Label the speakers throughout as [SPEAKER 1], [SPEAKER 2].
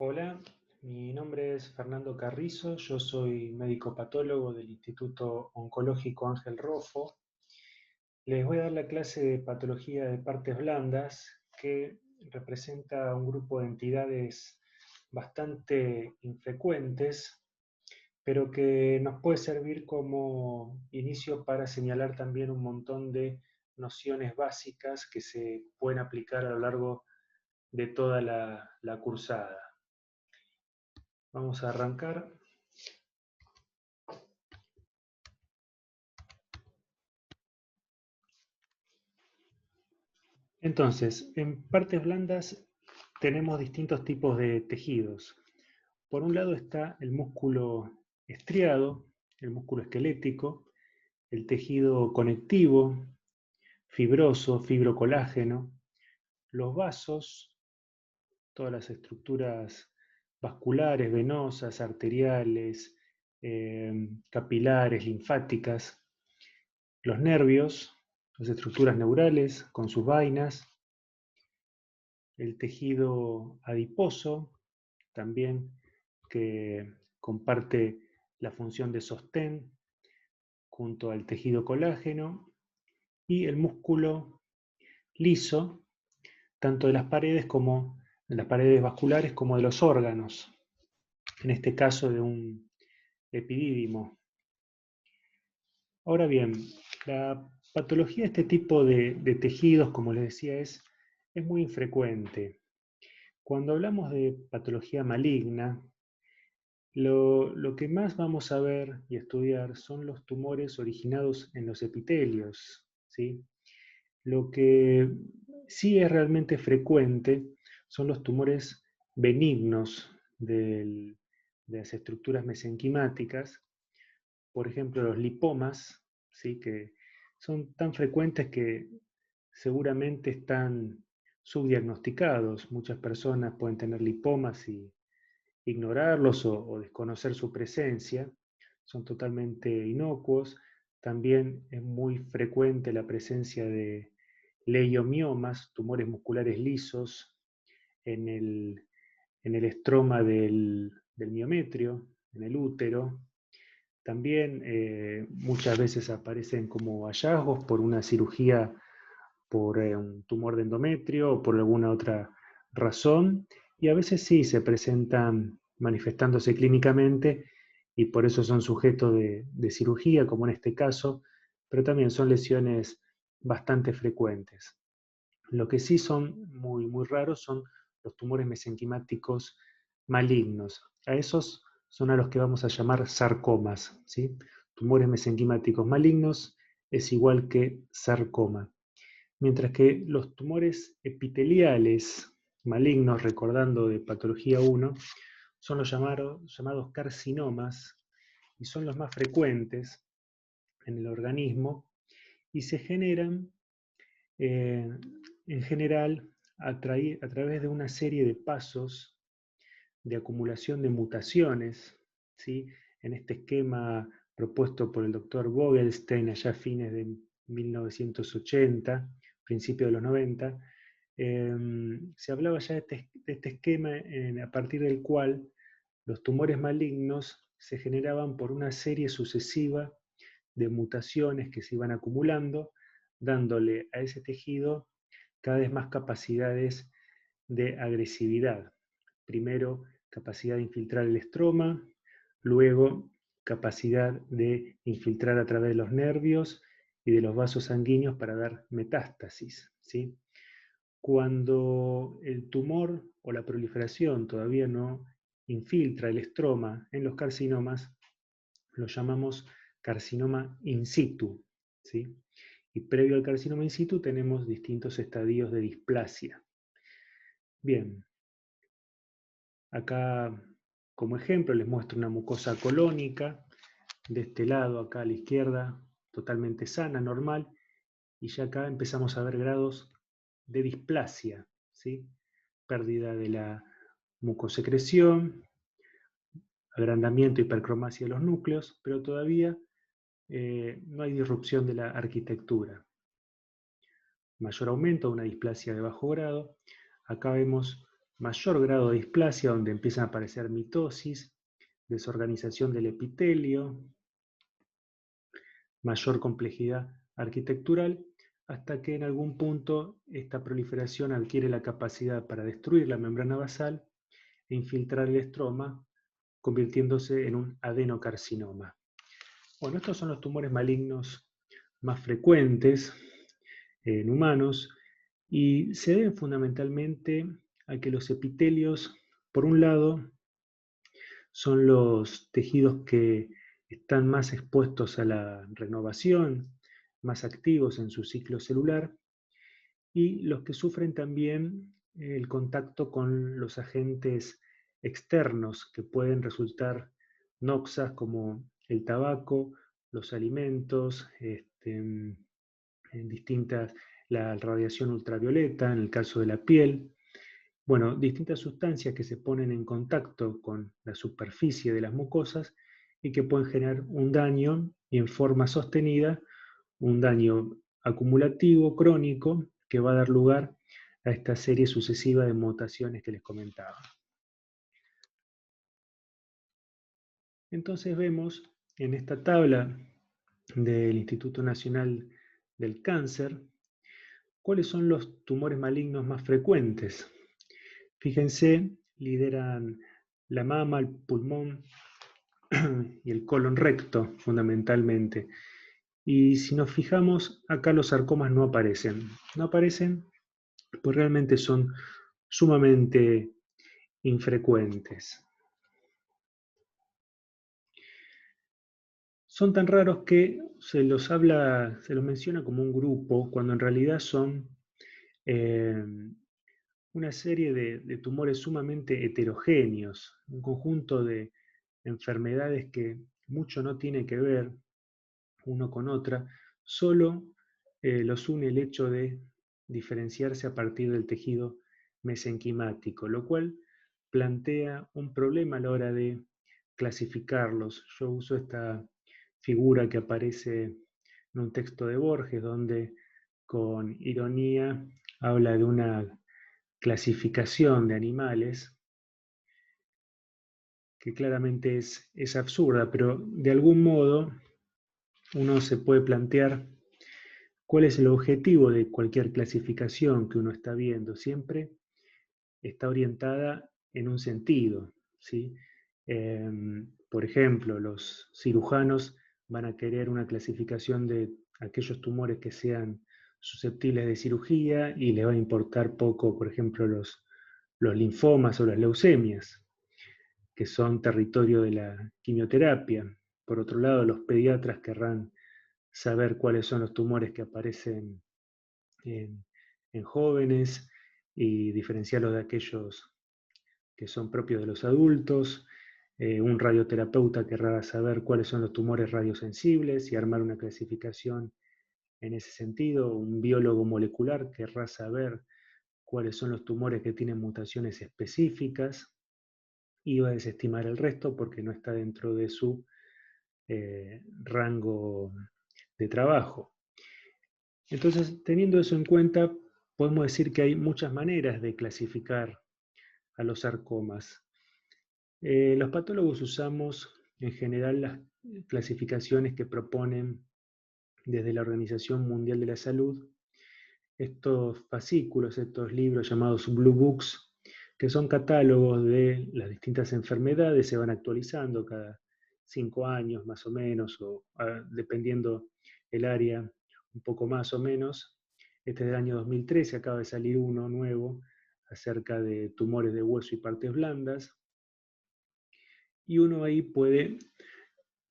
[SPEAKER 1] Hola, mi nombre es Fernando Carrizo, yo soy médico patólogo del Instituto Oncológico Ángel Rojo. Les voy a dar la clase de patología de partes blandas que representa un grupo de entidades bastante infrecuentes, pero que nos puede servir como inicio para señalar también un montón de nociones básicas que se pueden aplicar a lo largo de toda la cursada. Vamos a arrancar. Entonces, en partes blandas tenemos distintos tipos de tejidos. Por un lado está el músculo estriado, el músculo esquelético, el tejido conectivo, fibroso, fibrocolágeno, los vasos, todas las estructuras vasculares, venosas, arteriales, capilares, linfáticas, los nervios, las estructuras neurales con sus vainas, el tejido adiposo, también que comparte la función de sostén junto al tejido colágeno, y el músculo liso, tanto de las paredes como de las paredes vasculares como de los órganos, en este caso de un epidídimo. Ahora bien, la patología de este tipo de tejidos, como les decía, es muy infrecuente. Cuando hablamos de patología maligna, lo que más vamos a ver y estudiar son los tumores originados en los epitelios, ¿sí? Lo que sí es realmente frecuente son los tumores benignos de las estructuras mesenquimáticas, por ejemplo los lipomas, ¿sí? Que son tan frecuentes que seguramente están subdiagnosticados. Muchas personas pueden tener lipomas y ignorarlos o desconocer su presencia, son totalmente inocuos. También es muy frecuente la presencia de leiomiomas, tumores musculares lisos, en en el estroma del miometrio, en el útero. También muchas veces aparecen como hallazgos por una cirugía por un tumor de endometrio o por alguna otra razón, y a veces sí se presentan manifestándose clínicamente y por eso son sujetos de cirugía, como en este caso, pero también son lesiones bastante frecuentes. Lo que sí son muy raros son los tumores mesenquimáticos malignos. A esos son a los que vamos a llamar sarcomas, ¿sí? Tumores mesenquimáticos malignos es igual que sarcoma. Mientras que los tumores epiteliales malignos, recordando de patología 1, son los llamados carcinomas y son los más frecuentes en el organismo y se generan eh, en general a través de una serie de pasos de acumulación de mutaciones, ¿sí? En este esquema propuesto por el doctor Vogelstein allá a fines de 1980, principios de los 90, se hablaba ya de este esquema a partir del cual los tumores malignos se generaban por una serie sucesiva de mutaciones que se iban acumulando, dándole a ese tejido cada vez más capacidades de agresividad. Primero, capacidad de infiltrar el estroma, luego capacidad de infiltrar a través de los nervios y de los vasos sanguíneos para dar metástasis, ¿sí? Cuando el tumor o la proliferación todavía no infiltra el estroma en los carcinomas, lo llamamos carcinoma in situ, ¿sí? Y previo al carcinoma in situ tenemos distintos estadios de displasia. Bien, acá como ejemplo les muestro una mucosa colónica, de este lado, acá a la izquierda, totalmente sana, normal, y ya acá empezamos a ver grados de displasia, ¿sí? Pérdida de la mucosecreción, agrandamiento, hipercromasia de los núcleos, pero todavía no hay disrupción de la arquitectura. Mayor aumento, una displasia de bajo grado. Acá vemos mayor grado de displasia, donde empiezan a aparecer mitosis, desorganización del epitelio, mayor complejidad arquitectural, hasta que en algún punto esta proliferación adquiere la capacidad para destruir la membrana basal e infiltrar el estroma, convirtiéndose en un adenocarcinoma. Bueno, estos son los tumores malignos más frecuentes en humanos y se deben fundamentalmente a que los epitelios, por un lado, son los tejidos que están más expuestos a la renovación, más activos en su ciclo celular, y los que sufren también el contacto con los agentes externos que pueden resultar noxas como el tabaco, los alimentos, en distintas, la radiación ultravioleta, en el caso de la piel, bueno, distintas sustancias que se ponen en contacto con la superficie de las mucosas y que pueden generar un daño y en forma sostenida, un daño acumulativo, crónico, que va a dar lugar a esta serie sucesiva de mutaciones que les comentaba. Entonces vemos en esta tabla del Instituto Nacional del Cáncer cuáles son los tumores malignos más frecuentes. Fíjense, lideran la mama, el pulmón y el colon recto, fundamentalmente. Y si nos fijamos, acá los sarcomas no aparecen. No aparecen pues realmente son sumamente infrecuentes. Son tan raros que se los menciona como un grupo, cuando en realidad son eh, una serie de tumores sumamente heterogéneos, un conjunto de enfermedades que mucho no tiene que ver uno con otra, solo los une el hecho de diferenciarse a partir del tejido mesenquimático, lo cual plantea un problema a la hora de clasificarlos. Yo uso esta figura que aparece en un texto de Borges, donde con ironía habla de una clasificación de animales que claramente es absurda, pero de algún modo uno se puede plantear cuál es el objetivo de cualquier clasificación que uno está viendo. Siempre está orientada en un sentido, ¿sí? Por ejemplo, los cirujanos van a querer una clasificación de aquellos tumores que sean susceptibles de cirugía y les va a importar poco, por ejemplo, los linfomas o las leucemias, que son territorio de la quimioterapia. Por otro lado, los pediatras querrán saber cuáles son los tumores que aparecen en, en jóvenes y diferenciarlos de aquellos que son propios de los adultos. Un radioterapeuta querrá saber cuáles son los tumores radiosensibles y armar una clasificación en ese sentido. Un biólogo molecular querrá saber cuáles son los tumores que tienen mutaciones específicas y va a desestimar el resto porque no está dentro de su rango de trabajo. Entonces, teniendo eso en cuenta, podemos decir que hay muchas maneras de clasificar a los sarcomas. Los patólogos usamos en general las clasificaciones que proponen desde la Organización Mundial de la Salud estos fascículos, estos libros llamados Blue Books, que son catálogos de las distintas enfermedades, se van actualizando cada 5 años más o menos, o dependiendo el área, un poco más o menos. Este es del año 2013, acaba de salir uno nuevo acerca de tumores de hueso y partes blandas. Y uno ahí puede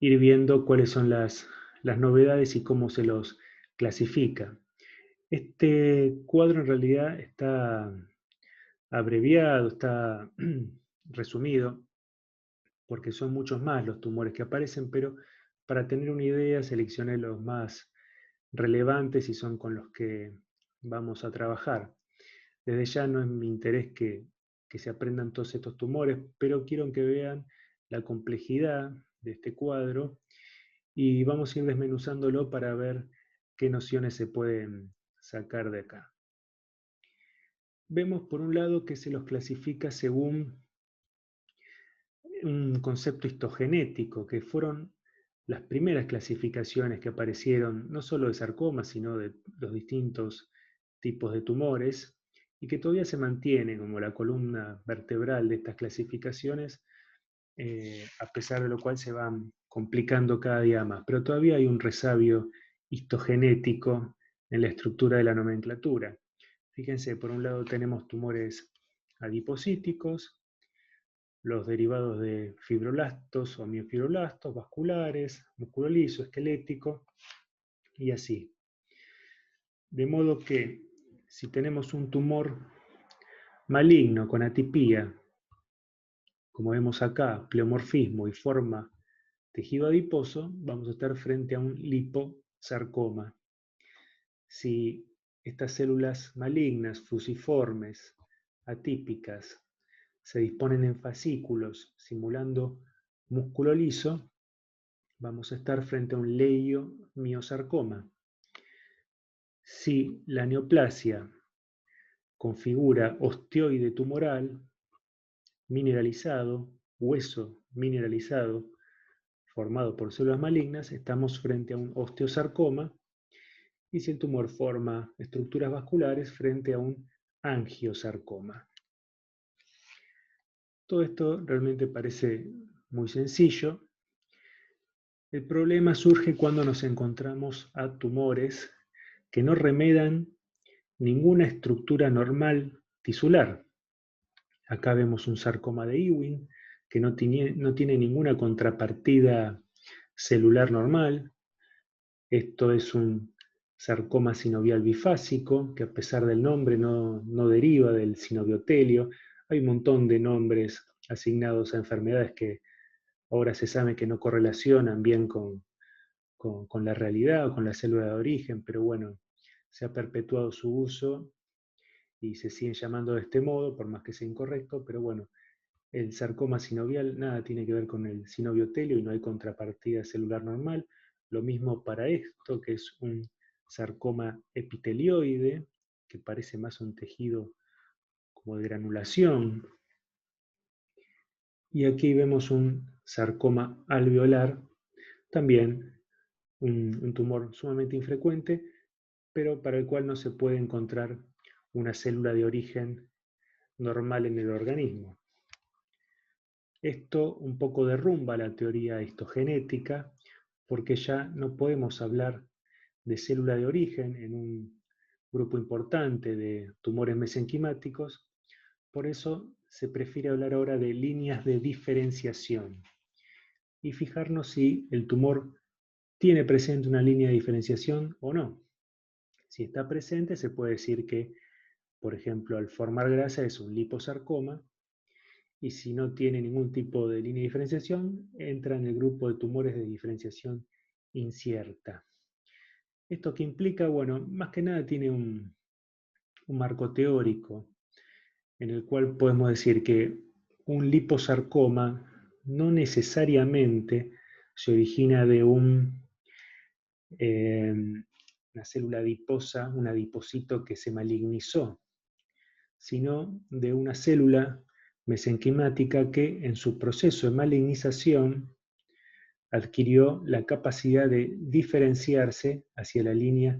[SPEAKER 1] ir viendo cuáles son las novedades y cómo se los clasifica. Este cuadro en realidad está abreviado, está resumido, porque son muchos más los tumores que aparecen, pero para tener una idea seleccioné los más relevantes y son con los que vamos a trabajar. Desde ya no es mi interés que se aprendan todos estos tumores, pero quiero que vean la complejidad de este cuadro y vamos a ir desmenuzándolo para ver qué nociones se pueden sacar de acá. vemos por un lado que se los clasifica según un concepto histogenético, que fueron las primeras clasificaciones que aparecieron, no solo de sarcomas, sino de los distintos tipos de tumores, y que todavía se mantiene como la columna vertebral de estas clasificaciones, a pesar de lo cual se van complicando cada día más. Pero todavía hay un resabio histogenético en la estructura de la nomenclatura. Fíjense, por un lado tenemos tumores adipocíticos, los derivados de fibroblastos o miofibroblastos, vasculares, músculo liso, esquelético, y así. De modo que si tenemos un tumor maligno con atipía, como vemos acá, pleomorfismo y forma tejido adiposo, vamos a estar frente a un liposarcoma. Si estas células malignas, fusiformes, atípicas, se disponen en fascículos simulando músculo liso, vamos a estar frente a un leiomiosarcoma. Si la neoplasia configura osteoide tumoral, mineralizado, hueso mineralizado, formado por células malignas, estamos frente a un osteosarcoma, y si el tumor forma estructuras vasculares, frente a un angiosarcoma. Todo esto realmente parece muy sencillo. El problema surge cuando nos encontramos a tumores que no remedan ninguna estructura normal tisular. Acá vemos un sarcoma de Ewing que no tiene ninguna contrapartida celular normal. Esto es un sarcoma sinovial bifásico, que a pesar del nombre no deriva del sinoviotelio. Hay un montón de nombres asignados a enfermedades que ahora se sabe que no correlacionan bien con la realidad o con la célula de origen, pero bueno, se ha perpetuado su uso y se siguen llamando de este modo, por más que sea incorrecto, pero bueno, el sarcoma sinovial nada tiene que ver con el sinoviotelio y no hay contrapartida celular normal. Lo mismo para esto, que es un sarcoma epitelioide, que parece más un tejido como de granulación. Y aquí vemos un sarcoma alveolar, también un tumor sumamente infrecuente, pero para el cual no se puede encontrar una célula de origen normal en el organismo. Esto un poco derrumba la teoría histogenética, porque ya no podemos hablar de célula de origen en un grupo importante de tumores mesenquimáticos. Por eso se prefiere hablar ahora de líneas de diferenciación y fijarnos si el tumor tiene presente una línea de diferenciación o no. Si está presente, se puede decir que, por ejemplo, al formar grasa es un liposarcoma, y si no tiene ningún tipo de línea de diferenciación, entra en el grupo de tumores de diferenciación incierta. ¿Esto qué implica? Bueno, más que nada tiene un marco teórico en el cual podemos decir que un liposarcoma no necesariamente se origina de una célula adiposa, un adipocito que se malignizó, sino de una célula mesenquimática que en su proceso de malignización adquirió la capacidad de diferenciarse hacia la línea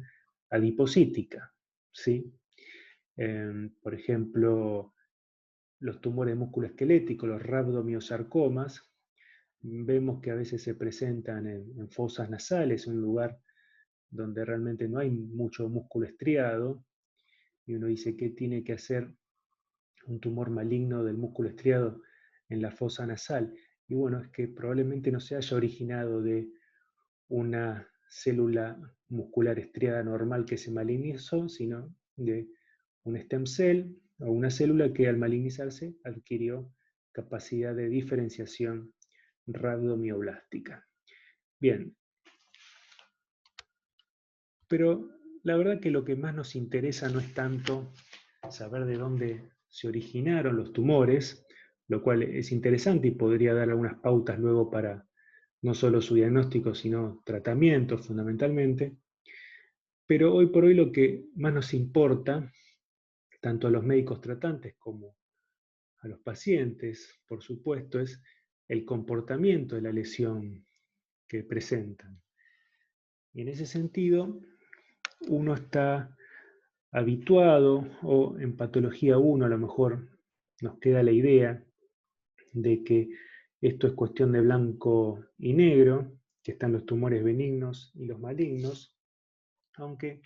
[SPEAKER 1] adipocítica, ¿sí? Por ejemplo, los tumores musculoesqueléticos, los rhabdomiosarcomas, vemos que a veces se presentan en fosas nasales, un lugar donde realmente no hay mucho músculo estriado, y uno dice, ¿qué tiene que hacer un tumor maligno del músculo estriado en la fosa nasal? Y bueno, es que probablemente no se haya originado de una célula muscular estriada normal que se malignizó, sino de un stem cell o una célula que al malignizarse adquirió capacidad de diferenciación rhabdomioblástica. Bien, pero la verdad que lo que más nos interesa no es tanto saber de dónde se originaron los tumores, lo cual es interesante y podría dar algunas pautas luego para no solo su diagnóstico, sino tratamiento fundamentalmente. Pero hoy por hoy lo que más nos importa tanto a los médicos tratantes como a los pacientes, por supuesto, es el comportamiento de la lesión que presentan. Y en ese sentido, uno está habituado, o en patología 1 a lo mejor nos queda la idea de que esto es cuestión de blanco y negro, que están los tumores benignos y los malignos, aunque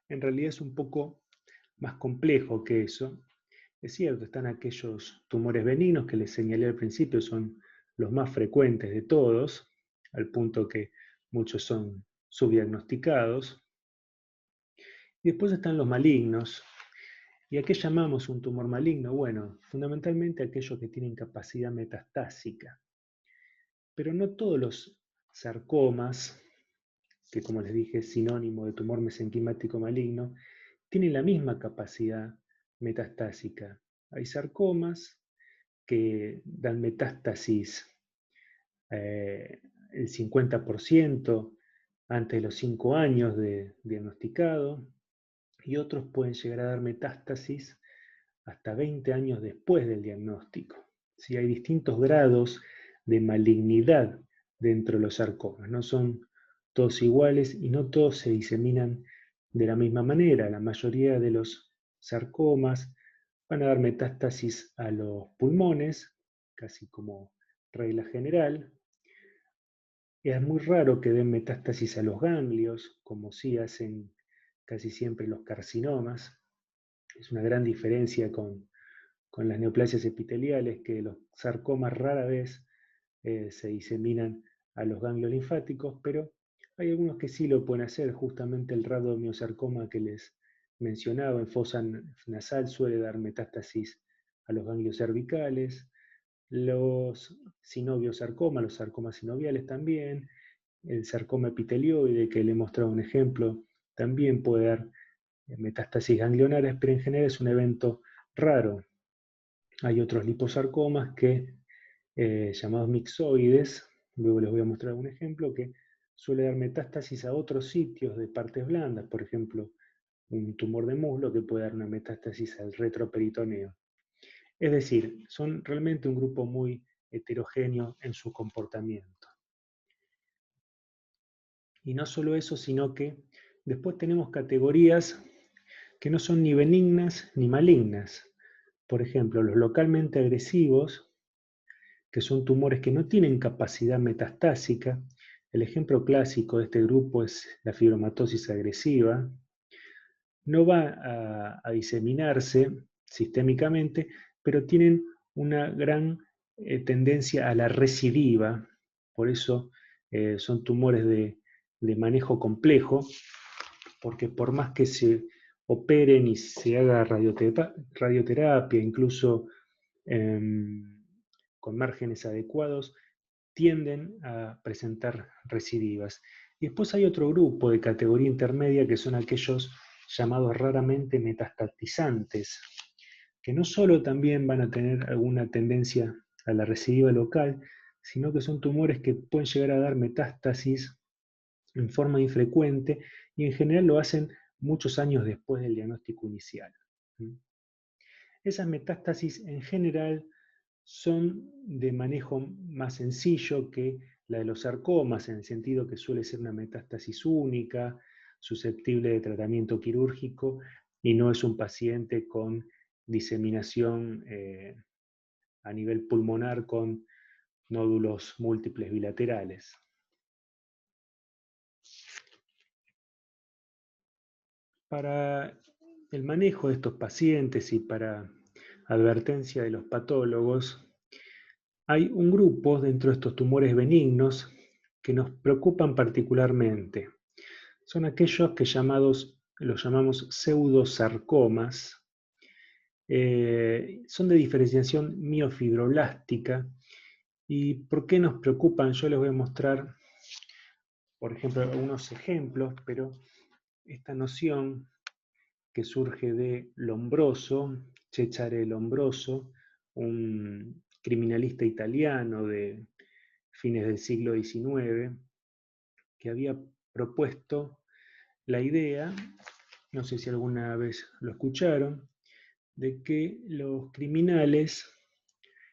[SPEAKER 1] en realidad es un poco más complejo que eso. Es cierto, están aquellos tumores benignos que les señalé al principio, son los más frecuentes de todos, al punto que muchos son subdiagnosticados. Y después están los malignos. ¿Y a qué llamamos un tumor maligno? Bueno, fundamentalmente aquellos que tienen capacidad metastásica. Pero no todos los sarcomas, que como les dije es sinónimo de tumor mesenquimático maligno, tienen la misma capacidad metastásica. Hay sarcomas que dan metástasis el 50% antes de los 5 años de diagnosticado, y otros pueden llegar a dar metástasis hasta 20 años después del diagnóstico. ¿Sí? Hay distintos grados de malignidad dentro de los sarcomas, no son todos iguales y no todos se diseminan de la misma manera. La mayoría de los sarcomas van a dar metástasis a los pulmones, casi como regla general. Es muy raro que den metástasis a los ganglios, como sí hacen casi siempre los carcinomas. Es una gran diferencia con las neoplasias epiteliales, que los sarcomas rara vez se diseminan a los ganglios linfáticos, pero hay algunos que sí lo pueden hacer. Justamente el rabdomiosarcoma que les mencionaba en fosa nasal suele dar metástasis a los ganglios cervicales, los sinoviosarcomas, los sarcomas sinoviales también, el sarcoma epitelioide, que le he mostrado un ejemplo, también puede dar metástasis ganglionares, pero en general es un evento raro. Hay otros liposarcomas que, llamados mixoides, luego les voy a mostrar un ejemplo, que suele dar metástasis a otros sitios de partes blandas, por ejemplo, un tumor de muslo que puede dar una metástasis al retroperitoneo. Es decir, son realmente un grupo muy heterogéneo en su comportamiento. Y no solo eso, sino que después tenemos categorías que no son ni benignas ni malignas. Por ejemplo, los localmente agresivos, que son tumores que no tienen capacidad metastásica. El ejemplo clásico de este grupo es la fibromatosis agresiva. No va a diseminarse sistémicamente, pero tienen una gran tendencia a la recidiva. Por eso son tumores de manejo complejo, porque por más que se operen y se haga radioterapia, incluso con márgenes adecuados, tienden a presentar recidivas. Y después hay otro grupo de categoría intermedia que son aquellos llamados raramente metastatizantes, que no solo también van a tener alguna tendencia a la recidiva local, sino que son tumores que pueden llegar a dar metástasis en forma infrecuente y en general lo hacen muchos años después del diagnóstico inicial. Esas metástasis en general son de manejo más sencillo que la de los sarcomas, en el sentido que suele ser una metástasis única, susceptible de tratamiento quirúrgico, y no es un paciente con diseminación a nivel pulmonar con nódulos múltiples bilaterales. Para el manejo de estos pacientes y para advertencia de los patólogos, hay un grupo dentro de estos tumores benignos que nos preocupan particularmente. Son aquellos que los llamamos pseudosarcomas. Son de diferenciación miofibroblástica. ¿Y por qué nos preocupan? Yo les voy a mostrar, por ejemplo, algunos ejemplos, pero esta noción que surge de Lombroso, Cesare Lombroso, un criminalista italiano de fines del siglo XIX, que había propuesto la idea, no sé si alguna vez lo escucharon, de que los criminales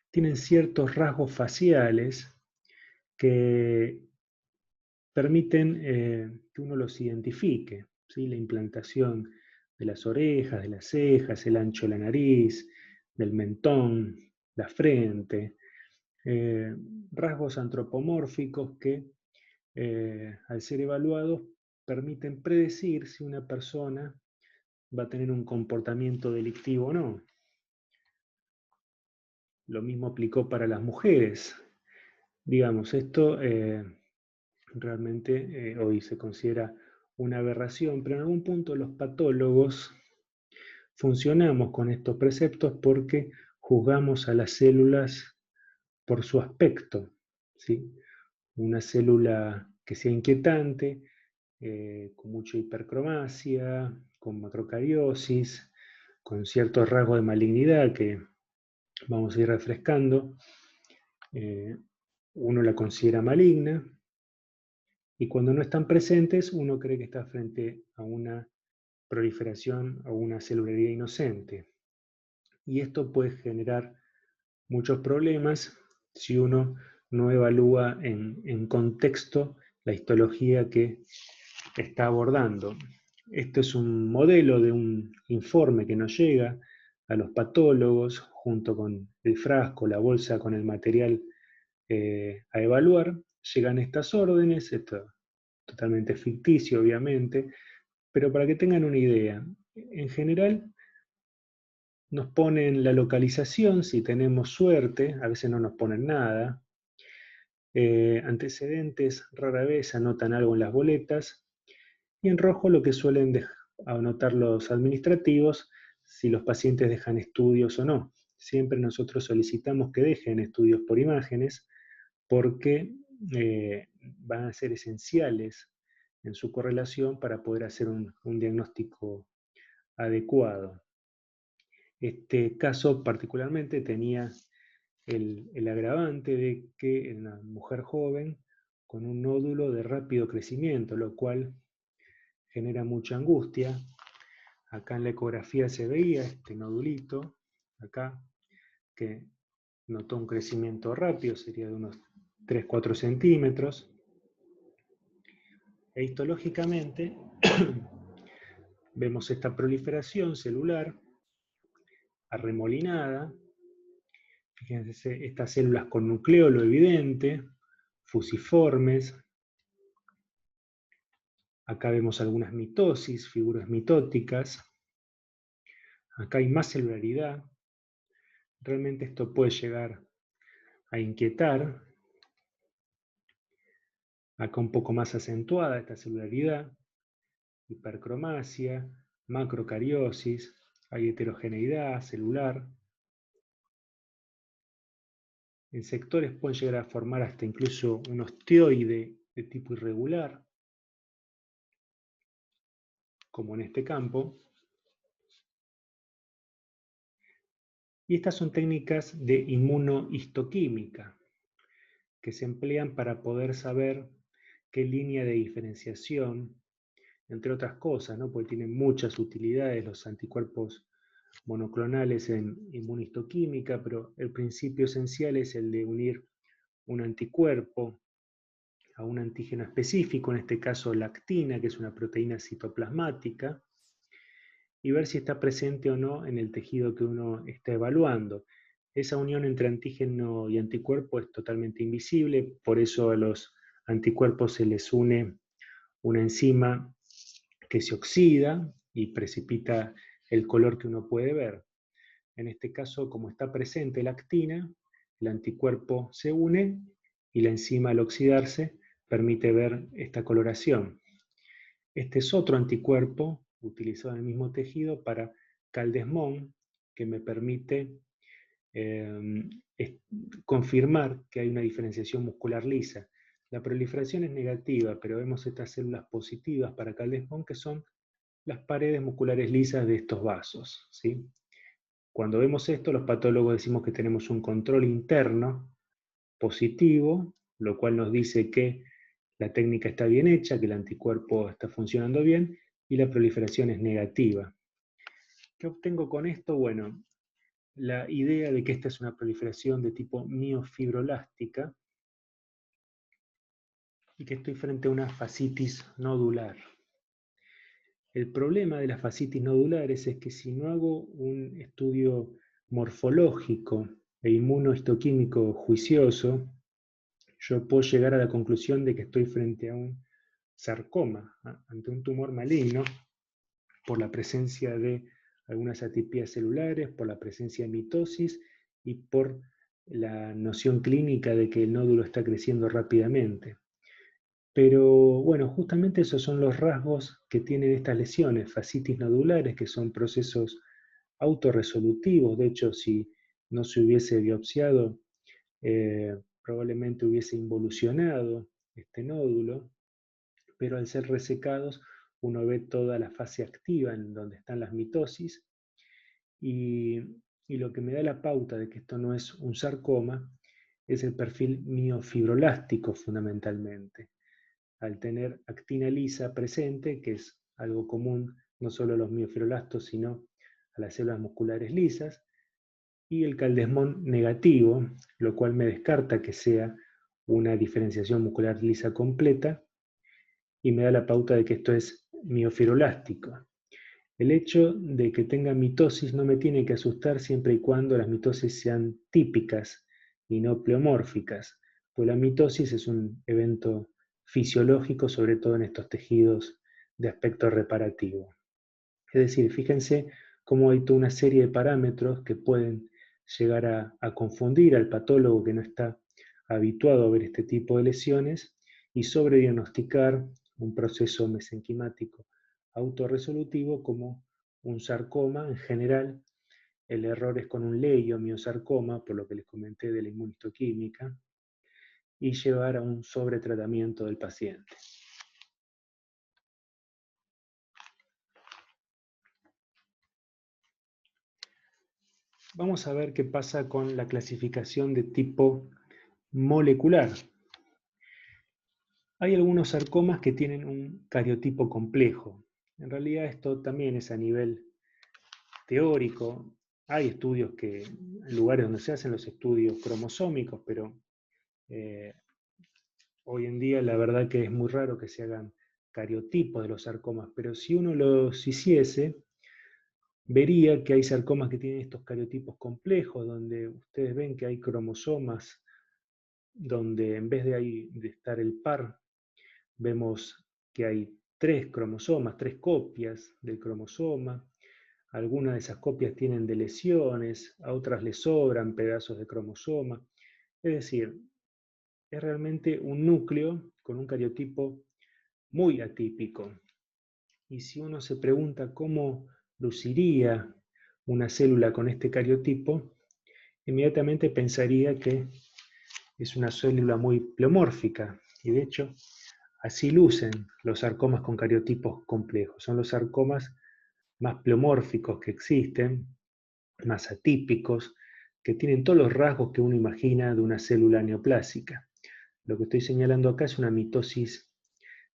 [SPEAKER 1] tienen ciertos rasgos faciales que permiten que uno los identifique, ¿sí? La implantación de las orejas, de las cejas, el ancho de la nariz, del mentón, la frente, eh, rasgos antropomórficos que al ser evaluados permiten predecir si una persona va a tener un comportamiento delictivo o no. Lo mismo aplicó para las mujeres. Digamos, esto realmente hoy se considera una aberración, pero en algún punto los patólogos funcionamos con estos preceptos porque juzgamos a las células por su aspecto, ¿sí? Una célula que sea inquietante, con mucha hipercromacia, con macrocariosis, con ciertos rasgos de malignidad que vamos a ir refrescando, uno la considera maligna, y cuando no están presentes, uno cree que está frente a una proliferación o una celularidad inocente. Y esto puede generar muchos problemas si uno no evalúa en contexto la histología que está abordando. Este es un modelo de un informe que nos llega a los patólogos junto con el frasco, la bolsa con el material a evaluar. Llegan estas órdenes, esto totalmente ficticio obviamente, pero para que tengan una idea, en general nos ponen la localización, si tenemos suerte, a veces no nos ponen nada, antecedentes rara vez anotan algo en las boletas, y en rojo lo que suelen anotar los administrativos, si los pacientes dejan estudios o no. Siempre nosotros solicitamos que dejen estudios por imágenes porque van a ser esenciales en su correlación para poder hacer un diagnóstico adecuado. Este caso particularmente tenía el agravante de que era una mujer joven con un nódulo de rápido crecimiento, lo cual genera mucha angustia. Acá en la ecografía se veía este nodulito, acá, que notó un crecimiento rápido, sería de unos 3-4 centímetros. E histológicamente vemos esta proliferación celular arremolinada. Fíjense, estas células con nucleolo evidente, fusiformes. Acá vemos algunas mitosis, figuras mitóticas. Acá hay más celularidad. Realmente esto puede llegar a inquietar. Acá un poco más acentuada esta celularidad, hipercromacia, macrocariosis, hay heterogeneidad celular. En sectores pueden llegar a formar hasta incluso un osteoide de tipo irregular, como en este campo. Y estas son técnicas de inmunohistoquímica que se emplean para poder saber qué línea de diferenciación, entre otras cosas, ¿no? Porque tienen muchas utilidades los anticuerpos monoclonales en inmunohistoquímica, pero el principio esencial es el de unir un anticuerpo a un antígeno específico, en este caso la actina, que es una proteína citoplasmática, y ver si está presente o no en el tejido que uno está evaluando. Esa unión entre antígeno y anticuerpo es totalmente invisible, por eso a los anticuerpos se les une una enzima que se oxida y precipita el color que uno puede ver. En este caso, como está presente la actina, el anticuerpo se une y la enzima al oxidarse permite ver esta coloración. Este es otro anticuerpo utilizado en el mismo tejido para CAL-Desmond, que me permite confirmar que hay una diferenciación muscular lisa. La proliferación es negativa, pero vemos estas células positivas para CAL-Desmond, que son las paredes musculares lisas de estos vasos, ¿sí? Cuando vemos esto, los patólogos decimos que tenemos un control interno positivo, lo cual nos dice que la técnica está bien hecha, que el anticuerpo está funcionando bien y la proliferación es negativa. ¿Qué obtengo con esto? Bueno, la idea de que esta es una proliferación de tipo miofibroblástica y que estoy frente a una fascitis nodular. El problema de las fascitis nodulares es que si no hago un estudio morfológico e inmunohistoquímico juicioso, yo puedo llegar a la conclusión de que estoy frente a un sarcoma, ante un tumor maligno, por la presencia de algunas atipías celulares, por la presencia de mitosis y por la noción clínica de que el nódulo está creciendo rápidamente. Pero bueno, justamente esos son los rasgos que tienen estas lesiones, fascitis nodulares, que son procesos autorresolutivos. De hecho, si no se hubiese biopsiado, probablemente hubiese involucionado este nódulo, pero al ser resecados, uno ve toda la fase activa en donde están las mitosis y, y lo que me da la pauta de que esto no es un sarcoma es el perfil miofibrolástico fundamentalmente. Al tener actina lisa presente, que es algo común no solo a los miofibroblastos, sino a las células musculares lisas, y el caldesmón negativo, lo cual me descarta que sea una diferenciación muscular lisa completa, y me da la pauta de que esto es miofibrolástico. El hecho de que tenga mitosis no me tiene que asustar siempre y cuando las mitosis sean típicas y no pleomórficas, pues la mitosis es un evento fisiológico, sobre todo en estos tejidos de aspecto reparativo. Es decir, fíjense cómo hay toda una serie de parámetros que pueden llegar a confundir al patólogo que no está habituado a ver este tipo de lesiones y sobrediagnosticar un proceso mesenquimático autorresolutivo como un sarcoma. En general, el error es con un leiomiosarcoma, por lo que les comenté de la inmunistoquímica, y llevar a un sobretratamiento del paciente. Vamos a ver qué pasa con la clasificación de tipo molecular. Hay algunos sarcomas que tienen un cariotipo complejo. En realidad esto también es a nivel teórico. Hay estudios que, en lugares donde se hacen los estudios cromosómicos, pero eh, hoy en día la verdad que es muy raro que se hagan cariotipos de los sarcomas, pero si uno los hiciese, vería que hay sarcomas que tienen estos cariotipos complejos, donde ustedes ven que hay cromosomas, donde en vez de estar el par, vemos que hay tres cromosomas, tres copias del cromosoma. Algunas de esas copias tienen deleciones, a otras les sobran pedazos de cromosoma. Es decir, es realmente un núcleo con un cariotipo muy atípico. Y si uno se pregunta cómo luciría una célula con este cariotipo, inmediatamente pensaría que es una célula muy pleomórfica. Y de hecho, así lucen los sarcomas con cariotipos complejos. Son los sarcomas más pleomórficos que existen, más atípicos, que tienen todos los rasgos que uno imagina de una célula neoplásica. Lo que estoy señalando acá es una mitosis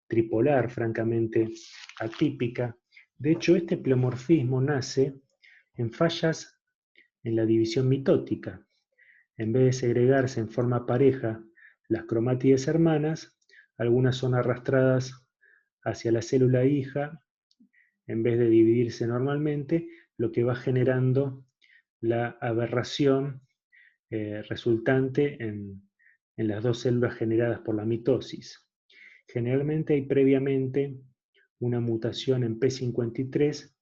[SPEAKER 1] tripolar, francamente atípica. De hecho, este pleomorfismo nace en fallas en la división mitótica. En vez de segregarse en forma pareja las cromátides hermanas, algunas son arrastradas hacia la célula hija en vez de dividirse normalmente, lo que va generando la aberración resultante en las dos células generadas por la mitosis. Generalmente hay previamente una mutación en P53,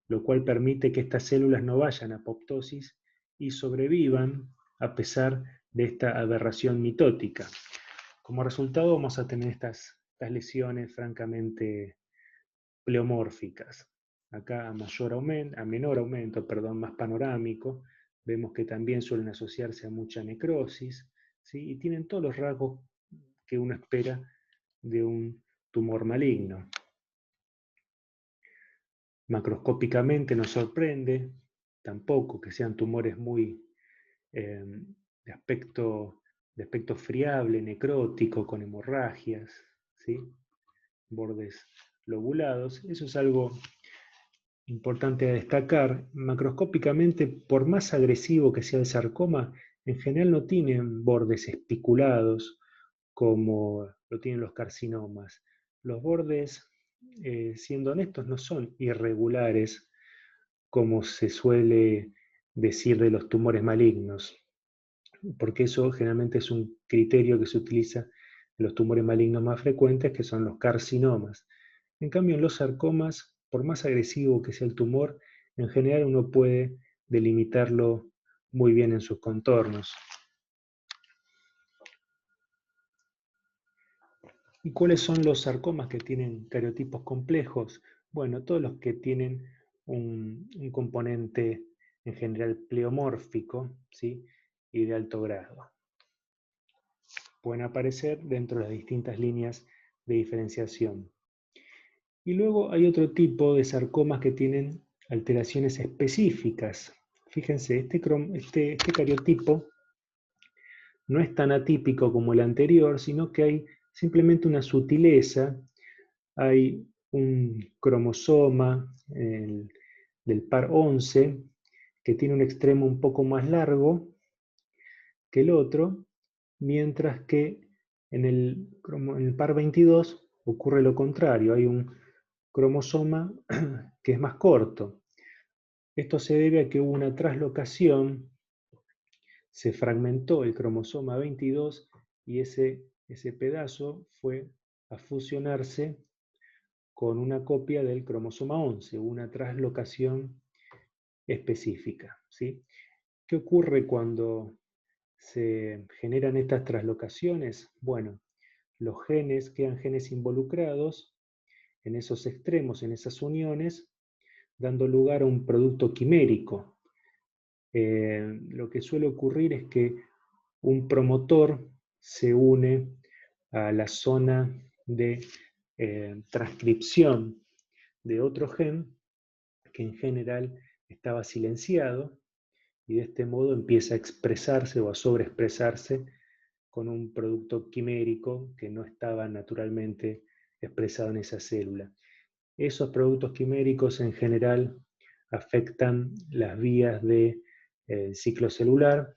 [SPEAKER 1] lo cual permite que estas células no vayan a apoptosis y sobrevivan a pesar de esta aberración mitótica. Como resultado vamos a tener estas lesiones francamente pleomórficas. Acá a menor aumento, perdón, más panorámico, vemos que también suelen asociarse a mucha necrosis, ¿sí? Y tienen todos los rasgos que uno espera de un tumor maligno. Macroscópicamente nos sorprende tampoco que sean tumores muy de aspecto friable, necrótico, con hemorragias, ¿sí? Bordes lobulados. Eso es algo importante a destacar, macroscópicamente, por más agresivo que sea el sarcoma, en general no tienen bordes espiculados como lo tienen los carcinomas. Los bordes, siendo honestos, no son irregulares como se suele decir de los tumores malignos, porque eso generalmente es un criterio que se utiliza en los tumores malignos más frecuentes, que son los carcinomas. En cambio, en los sarcomas, por más agresivo que sea el tumor, en general uno puede delimitarlo muy bien en sus contornos. ¿Y cuáles son los sarcomas que tienen cariotipos complejos? Bueno, todos los que tienen un componente en general pleomórfico, ¿sí? Y de alto grado. Pueden aparecer dentro de las distintas líneas de diferenciación. Y luego hay otro tipo de sarcomas que tienen alteraciones específicas. Fíjense, este cariotipo no es tan atípico como el anterior, sino que hay simplemente una sutileza. Hay un cromosoma del par 11 que tiene un extremo un poco más largo que el otro, mientras que en el par 22 ocurre lo contrario, hay un cromosoma que es más corto. Esto se debe a que hubo una traslocación, se fragmentó el cromosoma 22 y ese pedazo fue a fusionarse con una copia del cromosoma 11, una traslocación específica, ¿sí? ¿Qué ocurre cuando se generan estas traslocaciones? Bueno, los genes, quedan genes involucrados en esos extremos, en esas uniones, dando lugar a un producto quimérico. Lo que suele ocurrir es que un promotor se une a la zona de transcripción de otro gen que en general estaba silenciado y de este modo empieza a expresarse o a sobreexpresarse con un producto quimérico que no estaba naturalmente expresado en esa célula. Esos productos quiméricos en general afectan las vías del ciclo celular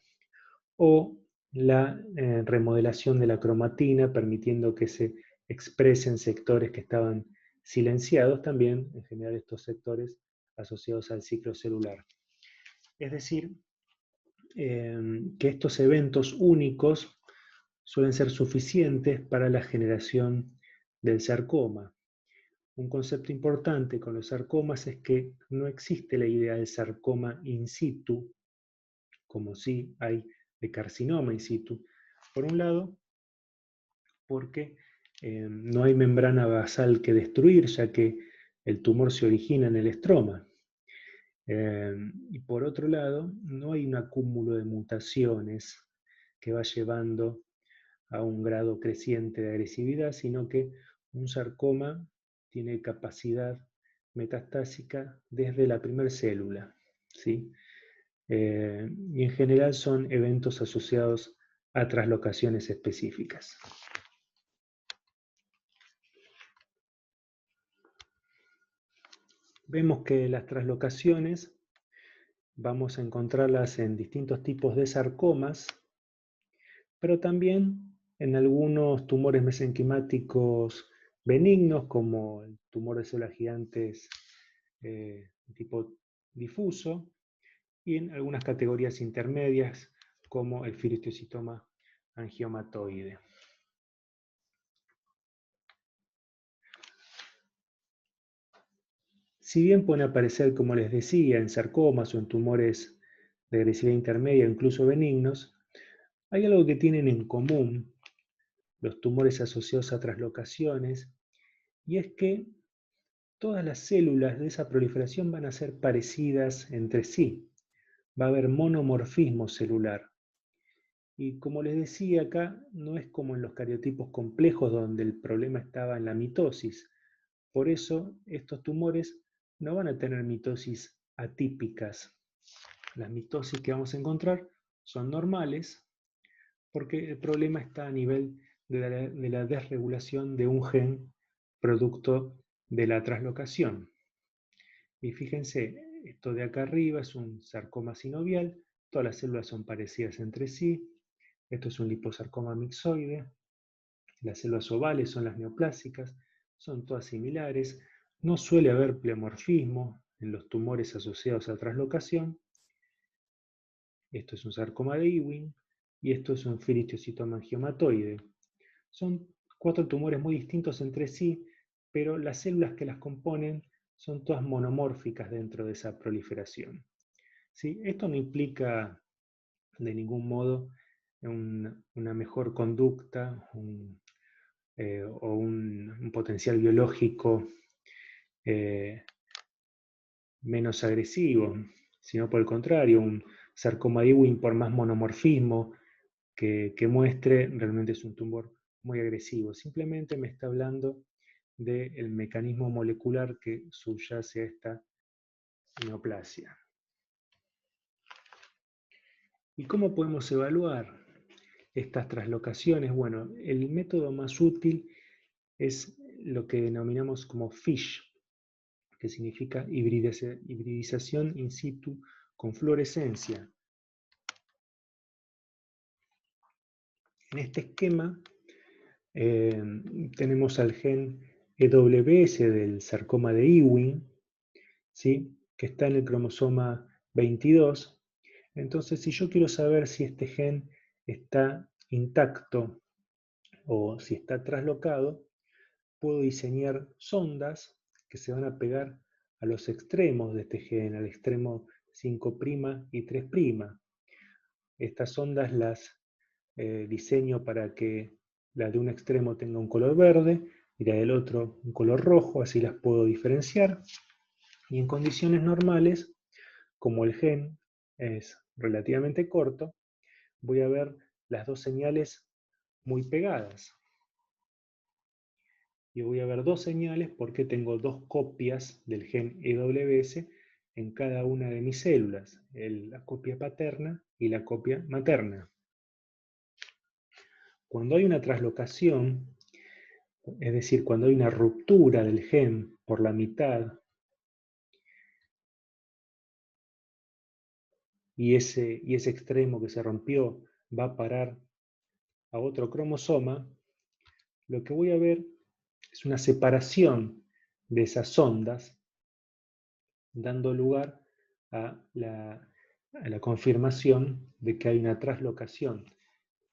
[SPEAKER 1] o la remodelación de la cromatina, permitiendo que se expresen sectores que estaban silenciados, también en general estos sectores asociados al ciclo celular. Es decir, que estos eventos únicos suelen ser suficientes para la generación del sarcoma. Un concepto importante con los sarcomas es que no existe la idea del sarcoma in situ, como sí hay de carcinoma in situ. Por un lado, porque no hay membrana basal que destruir, ya que el tumor se origina en el estroma. Y por otro lado, no hay un acúmulo de mutaciones que va llevando a un grado creciente de agresividad, sino que un sarcoma tiene capacidad metastásica desde la primera célula, ¿sí? Y en general son eventos asociados a traslocaciones específicas. Vemos que las traslocaciones vamos a encontrarlas en distintos tipos de sarcomas, pero también en algunos tumores mesenquimáticos benignos, como el tumor de células gigantes tipo difuso, y en algunas categorías intermedias, como el fibrostocitoma angiomatoide. Si bien pueden aparecer, como les decía, en sarcomas o en tumores de agresividad intermedia, incluso benignos, hay algo que tienen en común los tumores asociados a traslocaciones, y es que todas las células de esa proliferación van a ser parecidas entre sí. Va a haber monomorfismo celular. Y como les decía acá, no es como en los cariotipos complejos donde el problema estaba en la mitosis. Por eso estos tumores no van a tener mitosis atípicas. Las mitosis que vamos a encontrar son normales porque el problema está a nivel de la desregulación de un gen producto de la traslocación. Y fíjense, esto de acá arriba es un sarcoma sinovial, todas las células son parecidas entre sí. Esto es un liposarcoma mixoide. Las células ovales son las neoplásicas, son todas similares. No suele haber pleomorfismo en los tumores asociados a translocación. Esto es un sarcoma de Ewing y esto es un feristiocitoma angiomatoide. Son 4 tumores muy distintos entre sí, pero las células que las componen son todas monomórficas dentro de esa proliferación. ¿Sí? Esto no implica de ningún modo una mejor conducta o un potencial biológico menos agresivo, sino por el contrario, un sarcoma de Ewing, por más monomorfismo que muestre, realmente es un tumor muy agresivo. Simplemente me está hablando del mecanismo molecular que subyace a esta neoplasia. ¿Y cómo podemos evaluar estas translocaciones? Bueno, el método más útil es lo que denominamos como FISH, que significa hibridización in situ con fluorescencia. En este esquema tenemos al gen EWS del sarcoma de Ewing, ¿sí? Que está en el cromosoma 22. Entonces, si yo quiero saber si este gen está intacto o si está traslocado, puedo diseñar sondas que se van a pegar a los extremos de este gen, al extremo 5' y 3'. Estas ondas las diseño para que la de un extremo tenga un color verde y la del otro un color rojo, así las puedo diferenciar. Y en condiciones normales, como el gen es relativamente corto, voy a ver las dos señales muy pegadas. Y voy a ver dos señales porque tengo dos copias del gen EWS en cada una de mis células, la copia paterna y la copia materna. Cuando hay una translocación, es decir, cuando hay una ruptura del gen por la mitad y ese extremo que se rompió va a parar a otro cromosoma, lo que voy a ver es una separación de esas ondas, dando lugar a la confirmación de que hay una translocación.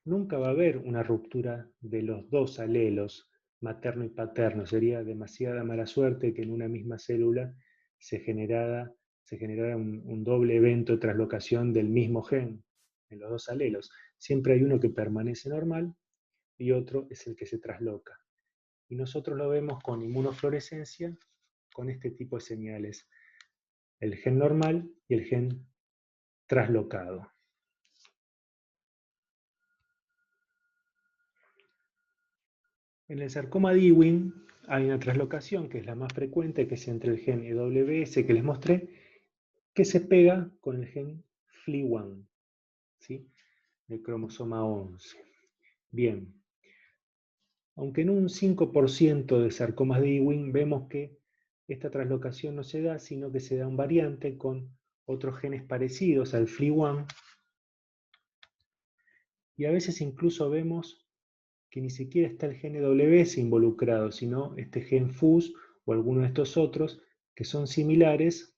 [SPEAKER 1] Nunca va a haber una ruptura de los dos alelos, materno y paterno. Sería demasiada mala suerte que en una misma célula se generara un doble evento de translocación del mismo gen en los dos alelos. Siempre hay uno que permanece normal y otro es el que se trasloca. Y nosotros lo vemos con inmunofluorescencia, con este tipo de señales. El gen normal y el gen traslocado. En el sarcoma de Ewing hay una translocación que es la más frecuente, que es entre el gen EWS que les mostré, que se pega con el gen FLI1, ¿sí? El cromosoma 11. Bien, aunque en un 5% de sarcomas de Ewing vemos que esta translocación no se da, sino que se da un variante con otros genes parecidos al FLI1, y a veces incluso vemos que ni siquiera está el gen EWS involucrado, sino este gen FUS o alguno de estos otros que son similares,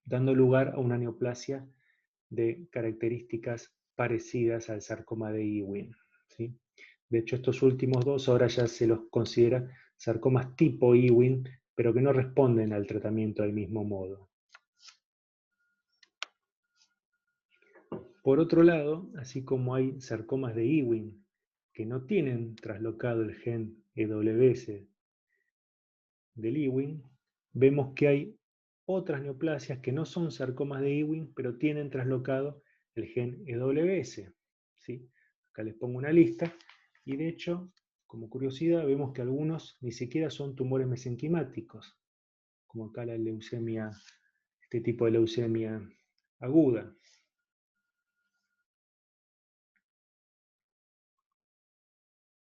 [SPEAKER 1] dando lugar a una neoplasia de características parecidas al sarcoma de Ewing, ¿sí? De hecho, estos últimos dos ahora ya se los considera sarcomas tipo Ewing, pero que no responden al tratamiento del mismo modo. Por otro lado, así como hay sarcomas de Ewing que no tienen traslocado el gen EWS del Ewing, vemos que hay otras neoplasias que no son sarcomas de Ewing, pero tienen traslocado el gen EWS, ¿sí? Acá les pongo una lista, y de hecho, como curiosidad, vemos que algunos ni siquiera son tumores mesenquimáticos, como acá la leucemia, este tipo de leucemia aguda.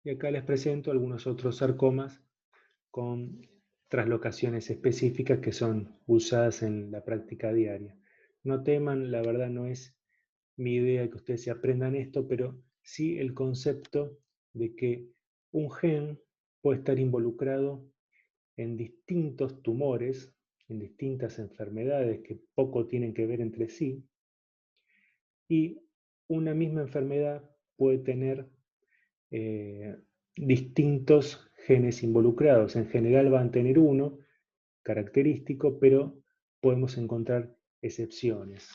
[SPEAKER 1] Y acá les presento algunos otros sarcomas con traslocaciones específicas que son usadas en la práctica diaria. No teman, la verdad no es mi idea que ustedes se aprendan esto, pero sí el concepto de que un gen puede estar involucrado en distintos tumores, en distintas enfermedades que poco tienen que ver entre sí, y una misma enfermedad puede tener distintos genes involucrados. En general van a tener uno característico, pero podemos encontrar excepciones.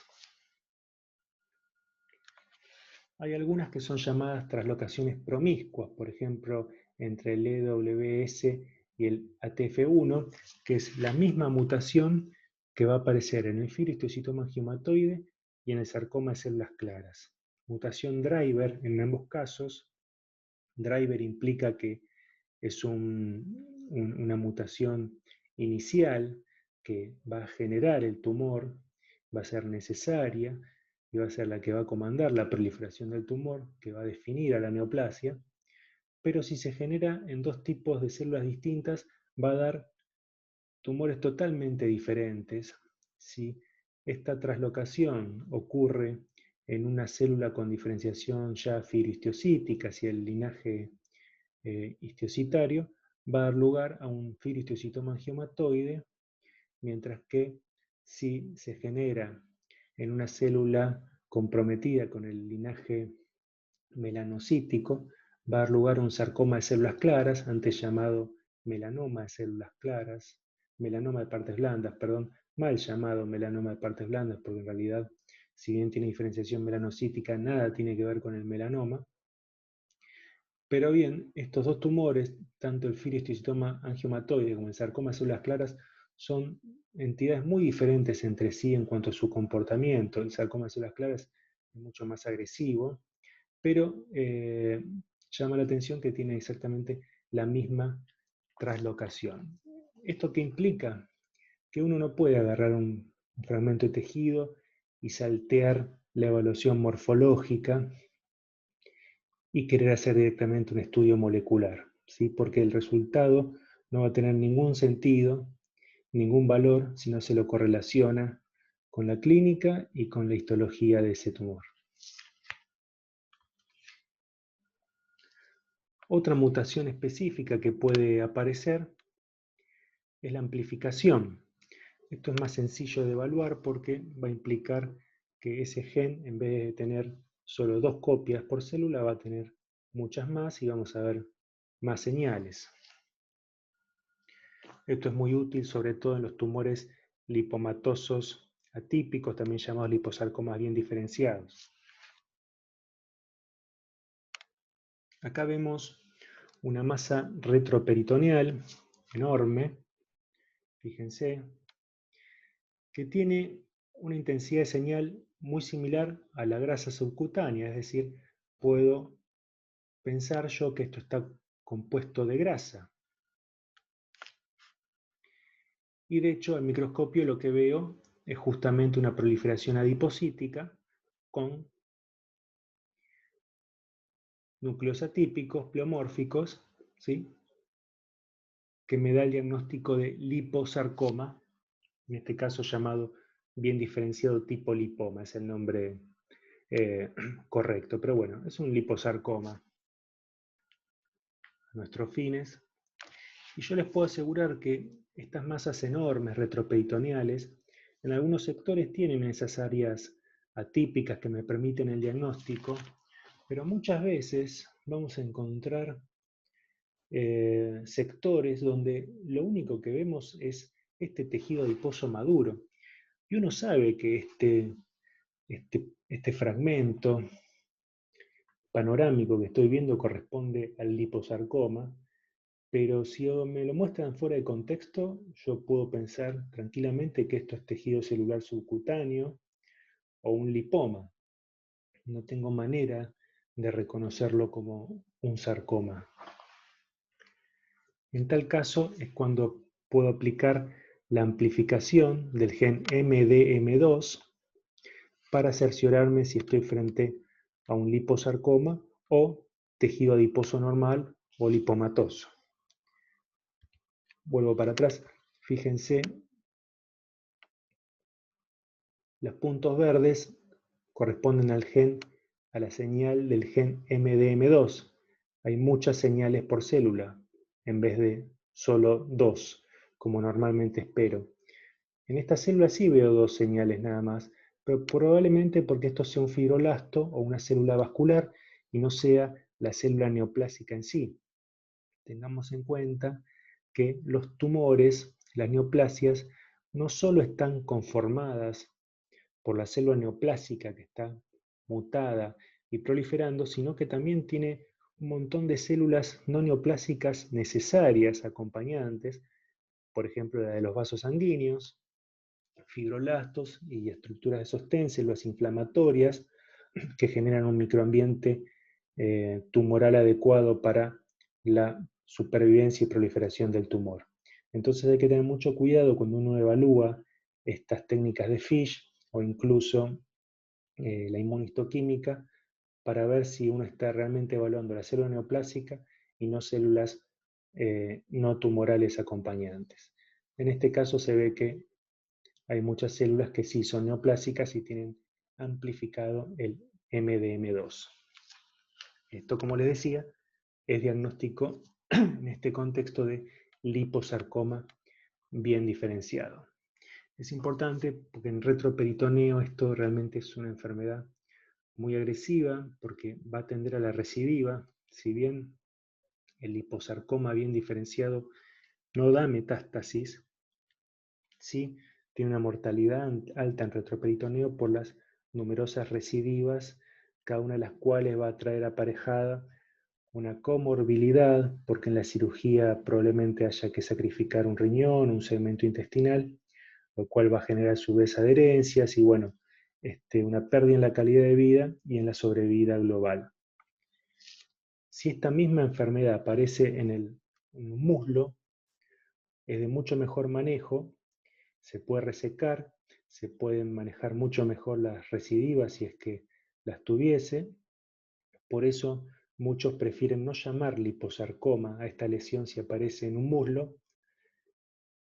[SPEAKER 1] Hay algunas que son llamadas traslocaciones promiscuas, por ejemplo, entre el EWS y el ATF1, que es la misma mutación que va a aparecer en el firohistiocytoma angiomatoide y en el sarcoma de células claras. Mutación driver en ambos casos. Driver implica que es una mutación inicial que va a generar el tumor, va a ser necesaria y va a ser la que va a comandar la proliferación del tumor, que va a definir a la neoplasia, pero si se genera en dos tipos de células distintas, va a dar tumores totalmente diferentes. Si esta traslocación ocurre en una célula con diferenciación ya firohistiocítica, si el linaje histiocitario, va a dar lugar a un firohistiocytoma angiomatoide, mientras que si se genera en una célula comprometida con el linaje melanocítico, va a dar lugar a un sarcoma de células claras, antes llamado melanoma de células claras, melanoma de partes blandas, perdón, mal llamado melanoma de partes blandas, porque en realidad, si bien tiene diferenciación melanocítica, nada tiene que ver con el melanoma. Pero bien, estos dos tumores, tanto el firohistiocytoma angiomatoide como el sarcoma de células claras, son entidades muy diferentes entre sí en cuanto a su comportamiento. El sarcoma de células claras es mucho más agresivo, pero llama la atención que tiene exactamente la misma traslocación. ¿Esto qué implica? Que uno no puede agarrar un fragmento de tejido y saltear la evaluación morfológica y querer hacer directamente un estudio molecular, ¿sí? Porque el resultado no va a tener ningún sentido, ningún valor, si no se lo correlaciona con la clínica y con la histología de ese tumor. Otra mutación específica que puede aparecer es la amplificación. Esto es más sencillo de evaluar porque va a implicar que ese gen, en vez de tener solo 2 copias por célula, va a tener muchas más y vamos a ver más señales. Esto es muy útil sobre todo en los tumores lipomatosos atípicos, también llamados liposarcomas bien diferenciados. Acá vemos una masa retroperitoneal enorme, fíjense, que tiene una intensidad de señal muy similar a la grasa subcutánea, es decir, puedo pensar yo que esto está compuesto de grasa. Y de hecho, al microscopio lo que veo es justamente una proliferación adipocítica con núcleos atípicos, pleomórficos, ¿sí? Que me da el diagnóstico de liposarcoma, en este caso llamado bien diferenciado tipo lipoma, es el nombre correcto, pero bueno, es un liposarcoma a nuestros fines. Y yo les puedo asegurar que estas masas enormes retroperitoneales en algunos sectores tienen esas áreas atípicas que me permiten el diagnóstico, pero muchas veces vamos a encontrar sectores donde lo único que vemos es este tejido adiposo maduro. Y uno sabe que este fragmento panorámico que estoy viendo corresponde al liposarcoma, pero si me lo muestran fuera de contexto, yo puedo pensar tranquilamente que esto es tejido celular subcutáneo o un lipoma. No tengo manera de reconocerlo como un sarcoma. En tal caso es cuando puedo aplicar la amplificación del gen MDM2 para cerciorarme si estoy frente a un liposarcoma o tejido adiposo normal o lipomatoso. vuelvo para atrás, fíjense, los puntos verdes corresponden a la señal del gen MDM2. Hay muchas señales por célula, en vez de solo dos, como normalmente espero. En esta célula sí veo dos señales nada más, pero probablemente porque esto sea un fibroblasto o una célula vascular y no sea la célula neoplásica en sí. Tengamos en cuenta que los tumores, las neoplasias, no solo están conformadas por la célula neoplásica que está mutada y proliferando, sino que también tiene un montón de células no neoplásicas necesarias, acompañantes, por ejemplo la de los vasos sanguíneos, fibroblastos y estructuras de sostén, células inflamatorias que generan un microambiente tumoral adecuado para la supervivencia y proliferación del tumor. Entonces hay que tener mucho cuidado cuando uno evalúa estas técnicas de FISH o incluso la inmunistoquímica para ver si uno está realmente evaluando la célula neoplásica y no células no tumorales acompañantes. En este caso se ve que hay muchas células que sí son neoplásicas y tienen amplificado el MDM2. Esto, como les decía, es diagnóstico en este contexto de liposarcoma bien diferenciado. Es importante porque en retroperitoneo esto realmente es una enfermedad muy agresiva porque va a tender a la recidiva. Si bien el liposarcoma bien diferenciado no da metástasis, sí tiene una mortalidad alta en retroperitoneo por las numerosas recidivas, cada una de las cuales va a traer aparejada una comorbilidad, porque en la cirugía probablemente haya que sacrificar un riñón, un segmento intestinal, lo cual va a generar a su vez adherencias y bueno, una pérdida en la calidad de vida y en la sobrevida global. Si esta misma enfermedad aparece en un muslo, es de mucho mejor manejo, se puede resecar, se pueden manejar mucho mejor las recidivas si es que las tuviese. Por eso muchos prefieren no llamar liposarcoma a esta lesión si aparece en un muslo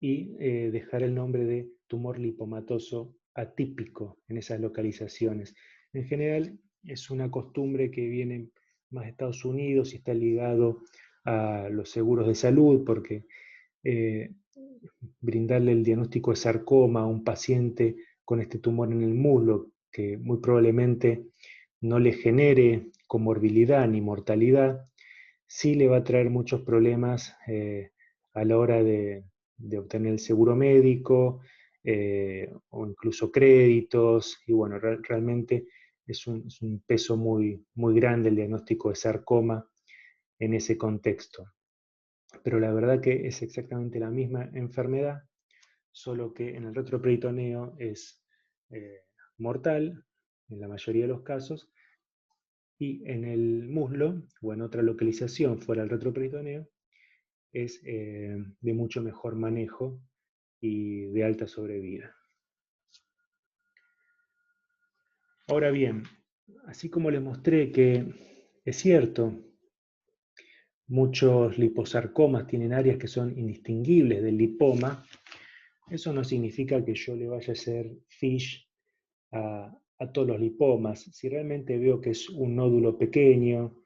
[SPEAKER 1] y dejar el nombre de tumor lipomatoso atípico en esas localizaciones. En general es una costumbre que viene más de Estados Unidos y está ligado a los seguros de salud porque eh, brindarle el diagnóstico de sarcoma a un paciente con este tumor en el muslo, que muy probablemente no le genere comorbilidad ni mortalidad, sí le va a traer muchos problemas a la hora de obtener el seguro médico o incluso créditos. Y bueno, realmente es un peso muy, muy grande el diagnóstico de sarcoma en ese contexto. Pero la verdad que es exactamente la misma enfermedad, solo que en el retroperitoneo es mortal en la mayoría de los casos, y en el muslo o en otra localización fuera del retroperitoneo es de mucho mejor manejo y de alta sobrevida. Ahora bien, así como les mostré que es cierto, muchos liposarcomas tienen áreas que son indistinguibles del lipoma, eso no significa que yo le vaya a hacer FISH a todos los lipomas. Si realmente veo que es un nódulo pequeño,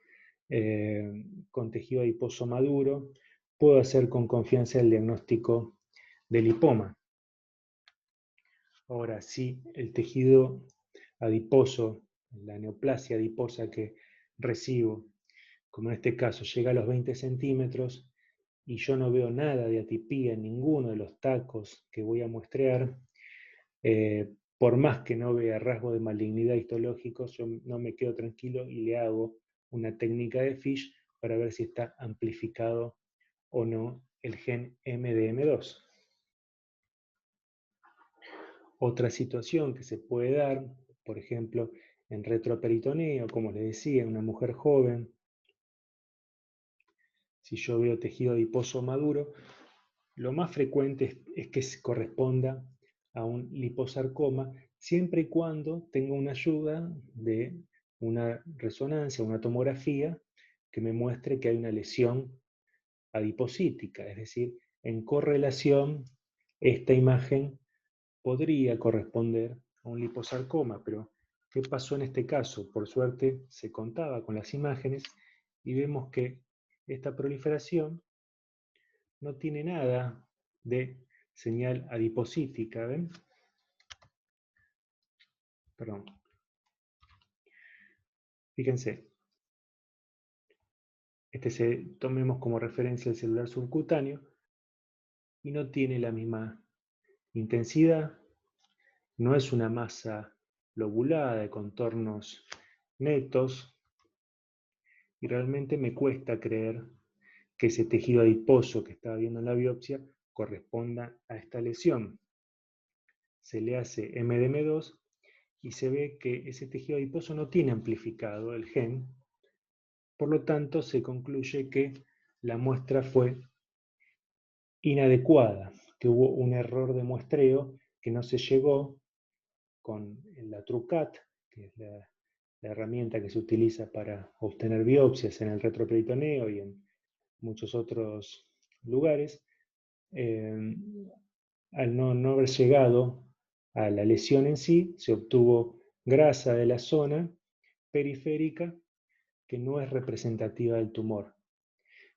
[SPEAKER 1] con tejido adiposo maduro, puedo hacer con confianza el diagnóstico de lipoma. Ahora, si el tejido adiposo, la neoplasia adiposa que recibo, como en este caso, llega a los 20 centímetros y yo no veo nada de atipía en ninguno de los tacos que voy a muestrear, por más que no vea rasgos de malignidad histológicos, yo no me quedo tranquilo y le hago una técnica de FISH para ver si está amplificado o no el gen MDM2. Otra situación que se puede dar, por ejemplo, en retroperitoneo, como les decía, en una mujer joven, si yo veo tejido adiposo maduro, lo más frecuente es que se corresponda a un liposarcoma, siempre y cuando tenga una ayuda de una resonancia, una tomografía, que me muestre que hay una lesión adipocítica, es decir, en correlación, esta imagen podría corresponder a un liposarcoma, pero ¿qué pasó en este caso? Por suerte se contaba con las imágenes y vemos que esta proliferación no tiene nada de señal adipocítica, ¿ven? Perdón. Fíjense, tomemos como referencia el celular subcutáneo y no tiene la misma intensidad, no es una masa lobulada de contornos netos y realmente me cuesta creer que ese tejido adiposo que estaba viendo en la biopsia corresponda a esta lesión. Se le hace MDM2 y se ve que ese tejido adiposo no tiene amplificado el gen, por lo tanto se concluye que la muestra fue inadecuada, que hubo un error de muestreo, que no se llegó con la TrueCut, que es la herramienta que se utiliza para obtener biopsias en el retroperitoneo y en muchos otros lugares, al no haber llegado a la lesión en sí, se obtuvo grasa de la zona periférica que no es representativa del tumor.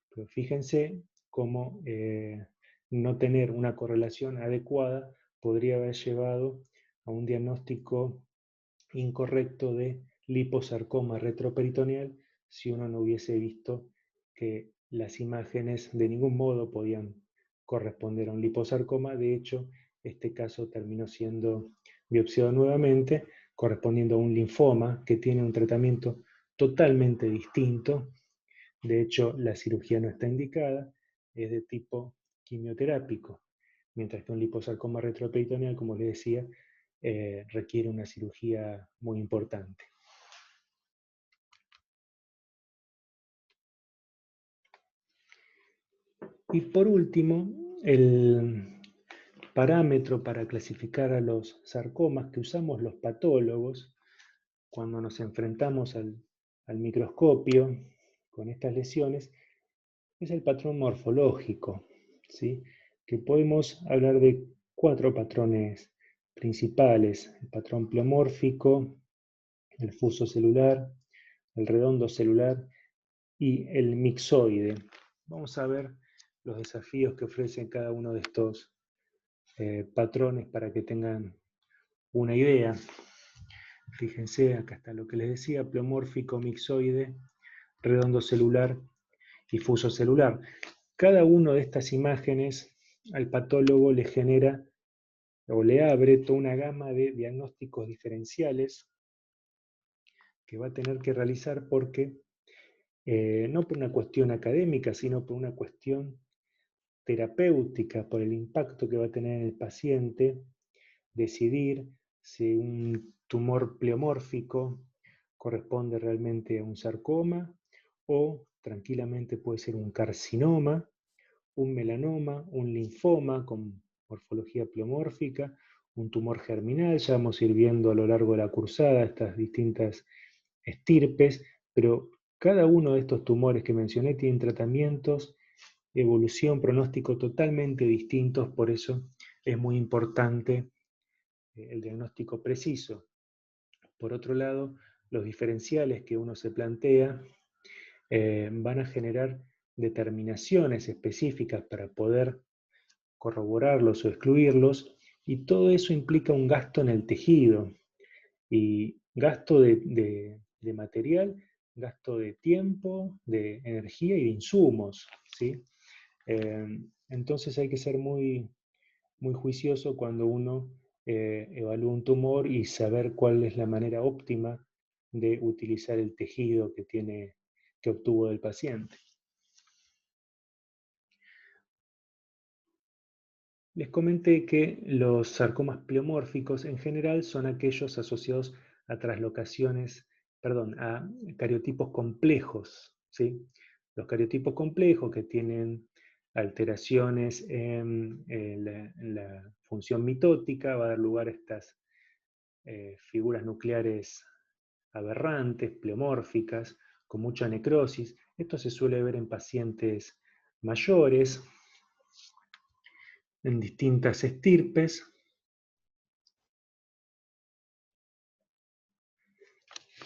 [SPEAKER 1] Pero fíjense cómo no tener una correlación adecuada podría haber llevado a un diagnóstico incorrecto de liposarcoma retroperitoneal si uno no hubiese visto que las imágenes de ningún modo podían corresponder a un liposarcoma. De hecho, este caso terminó siendo biopsiado nuevamente, correspondiendo a un linfoma que tiene un tratamiento totalmente distinto. De hecho, la cirugía no está indicada, es de tipo quimioterápico, mientras que un liposarcoma retroperitoneal, como les decía, requiere una cirugía muy importante. Y por último, el parámetro para clasificar a los sarcomas que usamos los patólogos cuando nos enfrentamos al microscopio con estas lesiones es el patrón morfológico, ¿sí? Que podemos hablar de 4 patrones principales: el patrón pleomórfico, el fuso celular, el redondo celular y el mixoide. Vamos a ver los desafíos que ofrecen cada uno de estos patrones para que tengan una idea. Fíjense, acá está lo que les decía: pleomórfico, mixoide, redondo celular y fuso celular. Cada una de estas imágenes al patólogo le genera o le abre toda una gama de diagnósticos diferenciales que va a tener que realizar porque no por una cuestión académica, sino por una cuestión terapéutica, por el impacto que va a tener en el paciente, decidir si un tumor pleomórfico corresponde realmente a un sarcoma o tranquilamente puede ser un carcinoma, un melanoma, un linfoma con morfología pleomórfica, un tumor germinal. Ya vamos a ir viendo a lo largo de la cursada estas distintas estirpes, pero cada uno de estos tumores que mencioné tienen tratamientos, evolución, pronóstico totalmente distintos, por eso es muy importante el diagnóstico preciso. Por otro lado, los diferenciales que uno se plantea van a generar determinaciones específicas para poder corroborarlos o excluirlos, y todo eso implica un gasto en el tejido, y gasto de material, gasto de tiempo, de energía y de insumos, ¿sí? Entonces hay que ser muy, muy juicioso cuando uno evalúa un tumor y saber cuál es la manera óptima de utilizar el tejido que obtuvo del paciente. Les comenté que los sarcomas pleomórficos en general son aquellos asociados a traslocaciones, perdón, a cariotipos complejos, ¿sí? Los cariotipos complejos que tienen alteraciones en la función mitótica va a dar lugar a estas figuras nucleares aberrantes, pleomórficas, con mucha necrosis. Esto se suele ver en pacientes mayores. en distintas estirpes.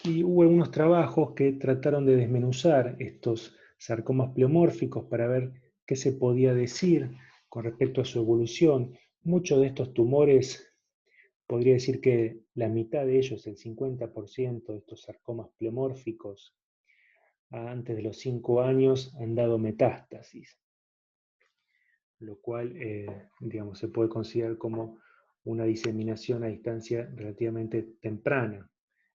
[SPEAKER 1] Y hubo algunos trabajos que trataron de desmenuzar estos sarcomas pleomórficos para ver qué se podía decir con respecto a su evolución. Muchos de estos tumores, podría decir que la mitad de ellos, el 50% de estos sarcomas pleomórficos, antes de los 5 años han dado metástasis, lo cual digamos, se puede considerar como una diseminación a distancia relativamente temprana,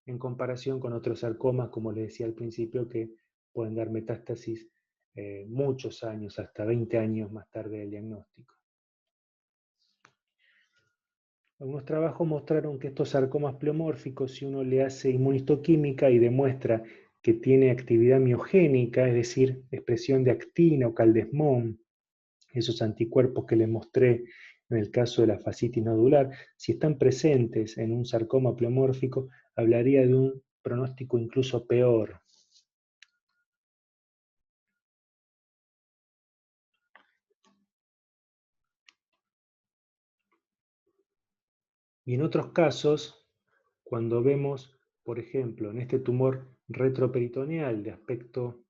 [SPEAKER 1] en comparación con otros sarcomas, como les decía al principio, que pueden dar metástasis muchos años, hasta 20 años más tarde del diagnóstico. Algunos trabajos mostraron que estos sarcomas pleomórficos, si uno le hace inmunistoquímica y demuestra que tiene actividad miogénica, es decir, expresión de actina o caldesmón, esos anticuerpos que les mostré en el caso de la fascitis nodular, si están presentes en un sarcoma pleomórfico, hablaría de un pronóstico incluso peor. Y en otros casos, cuando vemos, por ejemplo, en este tumor retroperitoneal de aspecto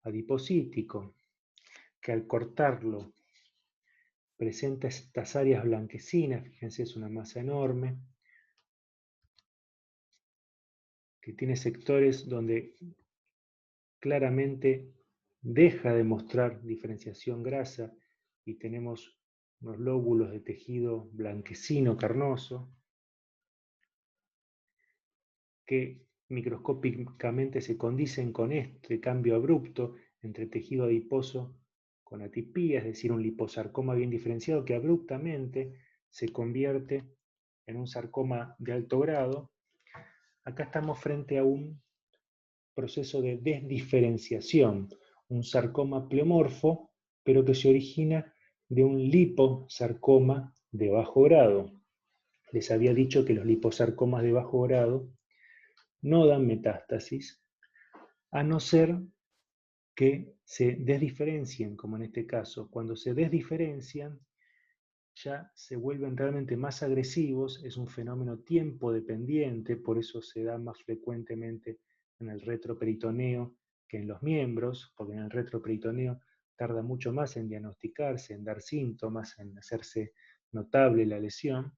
[SPEAKER 1] adipocítico, que al cortarlo presenta estas áreas blanquecinas, fíjense, es una masa enorme, que tiene sectores donde claramente deja de mostrar diferenciación grasa y tenemos unos lóbulos de tejido blanquecino carnoso que microscópicamente se condicen con este cambio abrupto entre tejido adiposo con atipía, es decir, un liposarcoma bien diferenciado que abruptamente se convierte en un sarcoma de alto grado. Acá estamos frente a un proceso de desdiferenciación, un sarcoma pleomorfo, pero que se origina de un liposarcoma de bajo grado. Les había dicho que los liposarcomas de bajo grado no dan metástasis, a no ser que se desdiferencien, como en este caso. Cuando se desdiferencian, ya se vuelven realmente más agresivos, es un fenómeno tiempo dependiente, por eso se da más frecuentemente en el retroperitoneo que en los miembros, porque en el retroperitoneo tarda mucho más en diagnosticarse, en dar síntomas, en hacerse notable la lesión.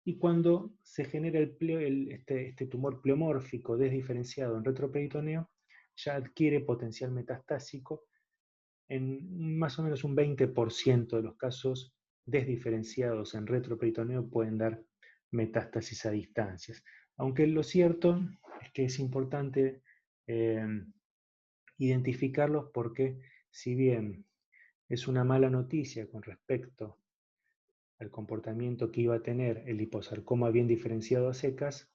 [SPEAKER 1] Y cuando se genera este tumor pleomórfico desdiferenciado en retroperitoneo, ya adquiere potencial metastásico en más o menos un 20% de los casos desdiferenciados en retroperitoneo pueden dar metástasis a distancias. Aunque lo cierto es que es importante eh, identificarlos porque si bien es una mala noticia con respecto al comportamiento que iba a tener el liposarcoma bien diferenciado a secas,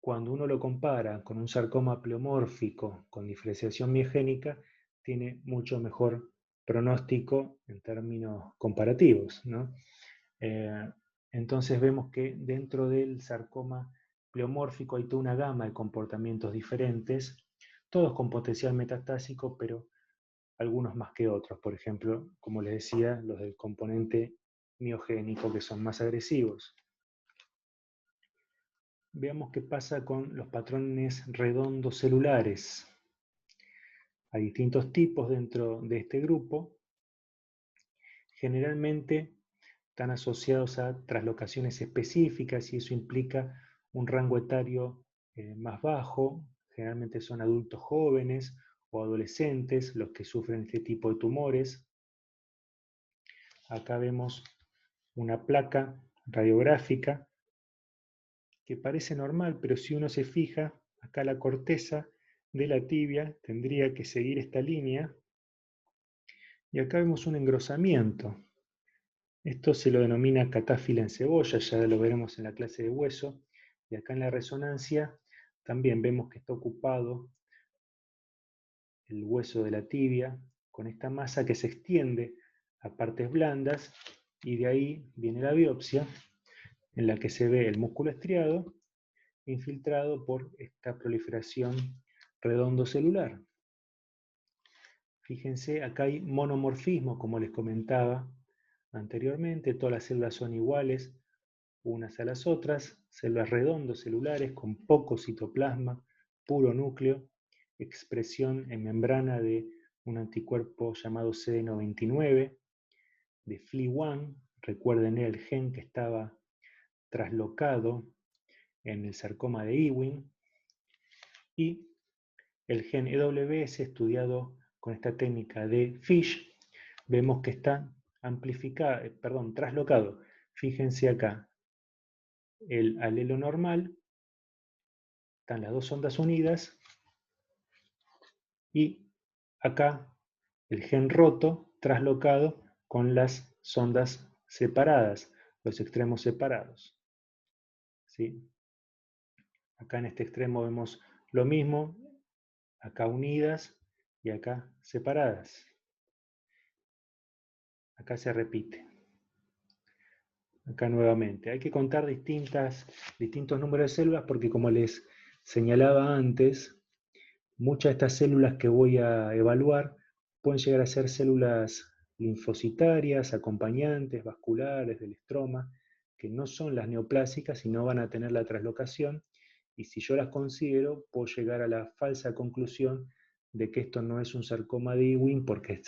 [SPEAKER 1] cuando uno lo compara con un sarcoma pleomórfico con diferenciación miogénica, tiene mucho mejor pronóstico en términos comparativos, ¿no? Entonces vemos que dentro del sarcoma pleomórfico hay toda una gama de comportamientos diferentes, todos con potencial metastásico, pero algunos más que otros. Por ejemplo, como les decía, los del componente miogénico que son más agresivos. Veamos qué pasa con los patrones redondos celulares. Hay distintos tipos dentro de este grupo. Generalmente están asociados a traslocaciones específicas y eso implica un rango etario más bajo. Generalmente son adultos jóvenes o adolescentes los que sufren este tipo de tumores. Acá vemos una placa radiográfica que parece normal, pero si uno se fija, acá la corteza de la tibia tendría que seguir esta línea, y acá vemos un engrosamiento. Esto se lo denomina catáfila en cebolla, ya lo veremos en la clase de hueso, y acá en la resonancia también vemos que está ocupado el hueso de la tibia con esta masa que se extiende a partes blandas, y de ahí viene la biopsia, en la que se ve el músculo estriado infiltrado por esta proliferación redondo celular. Fíjense, acá hay monomorfismo, como les comentaba anteriormente, todas las células son iguales unas a las otras, células redondos celulares con poco citoplasma, puro núcleo, expresión en membrana de un anticuerpo llamado CD99, de FLI1, recuerden el gen que estaba traslocado en el sarcoma de Ewing, y el gen EWS estudiado con esta técnica de Fish, vemos que está traslocado. Fíjense acá, el alelo normal, están las dos ondas unidas, y acá el gen roto traslocado con las sondas separadas, los extremos separados. ¿Sí? Acá en este extremo vemos lo mismo, acá unidas y acá separadas. Acá se repite. Acá nuevamente. Hay que contar distintos números de células porque, como les señalaba antes, muchas de estas células que voy a evaluar pueden llegar a ser células linfocitarias, acompañantes, vasculares, del estroma, que no son las neoplásicas y no van a tener la translocación. Y si yo las considero, puedo llegar a la falsa conclusión de que esto no es un sarcoma de Ewing porque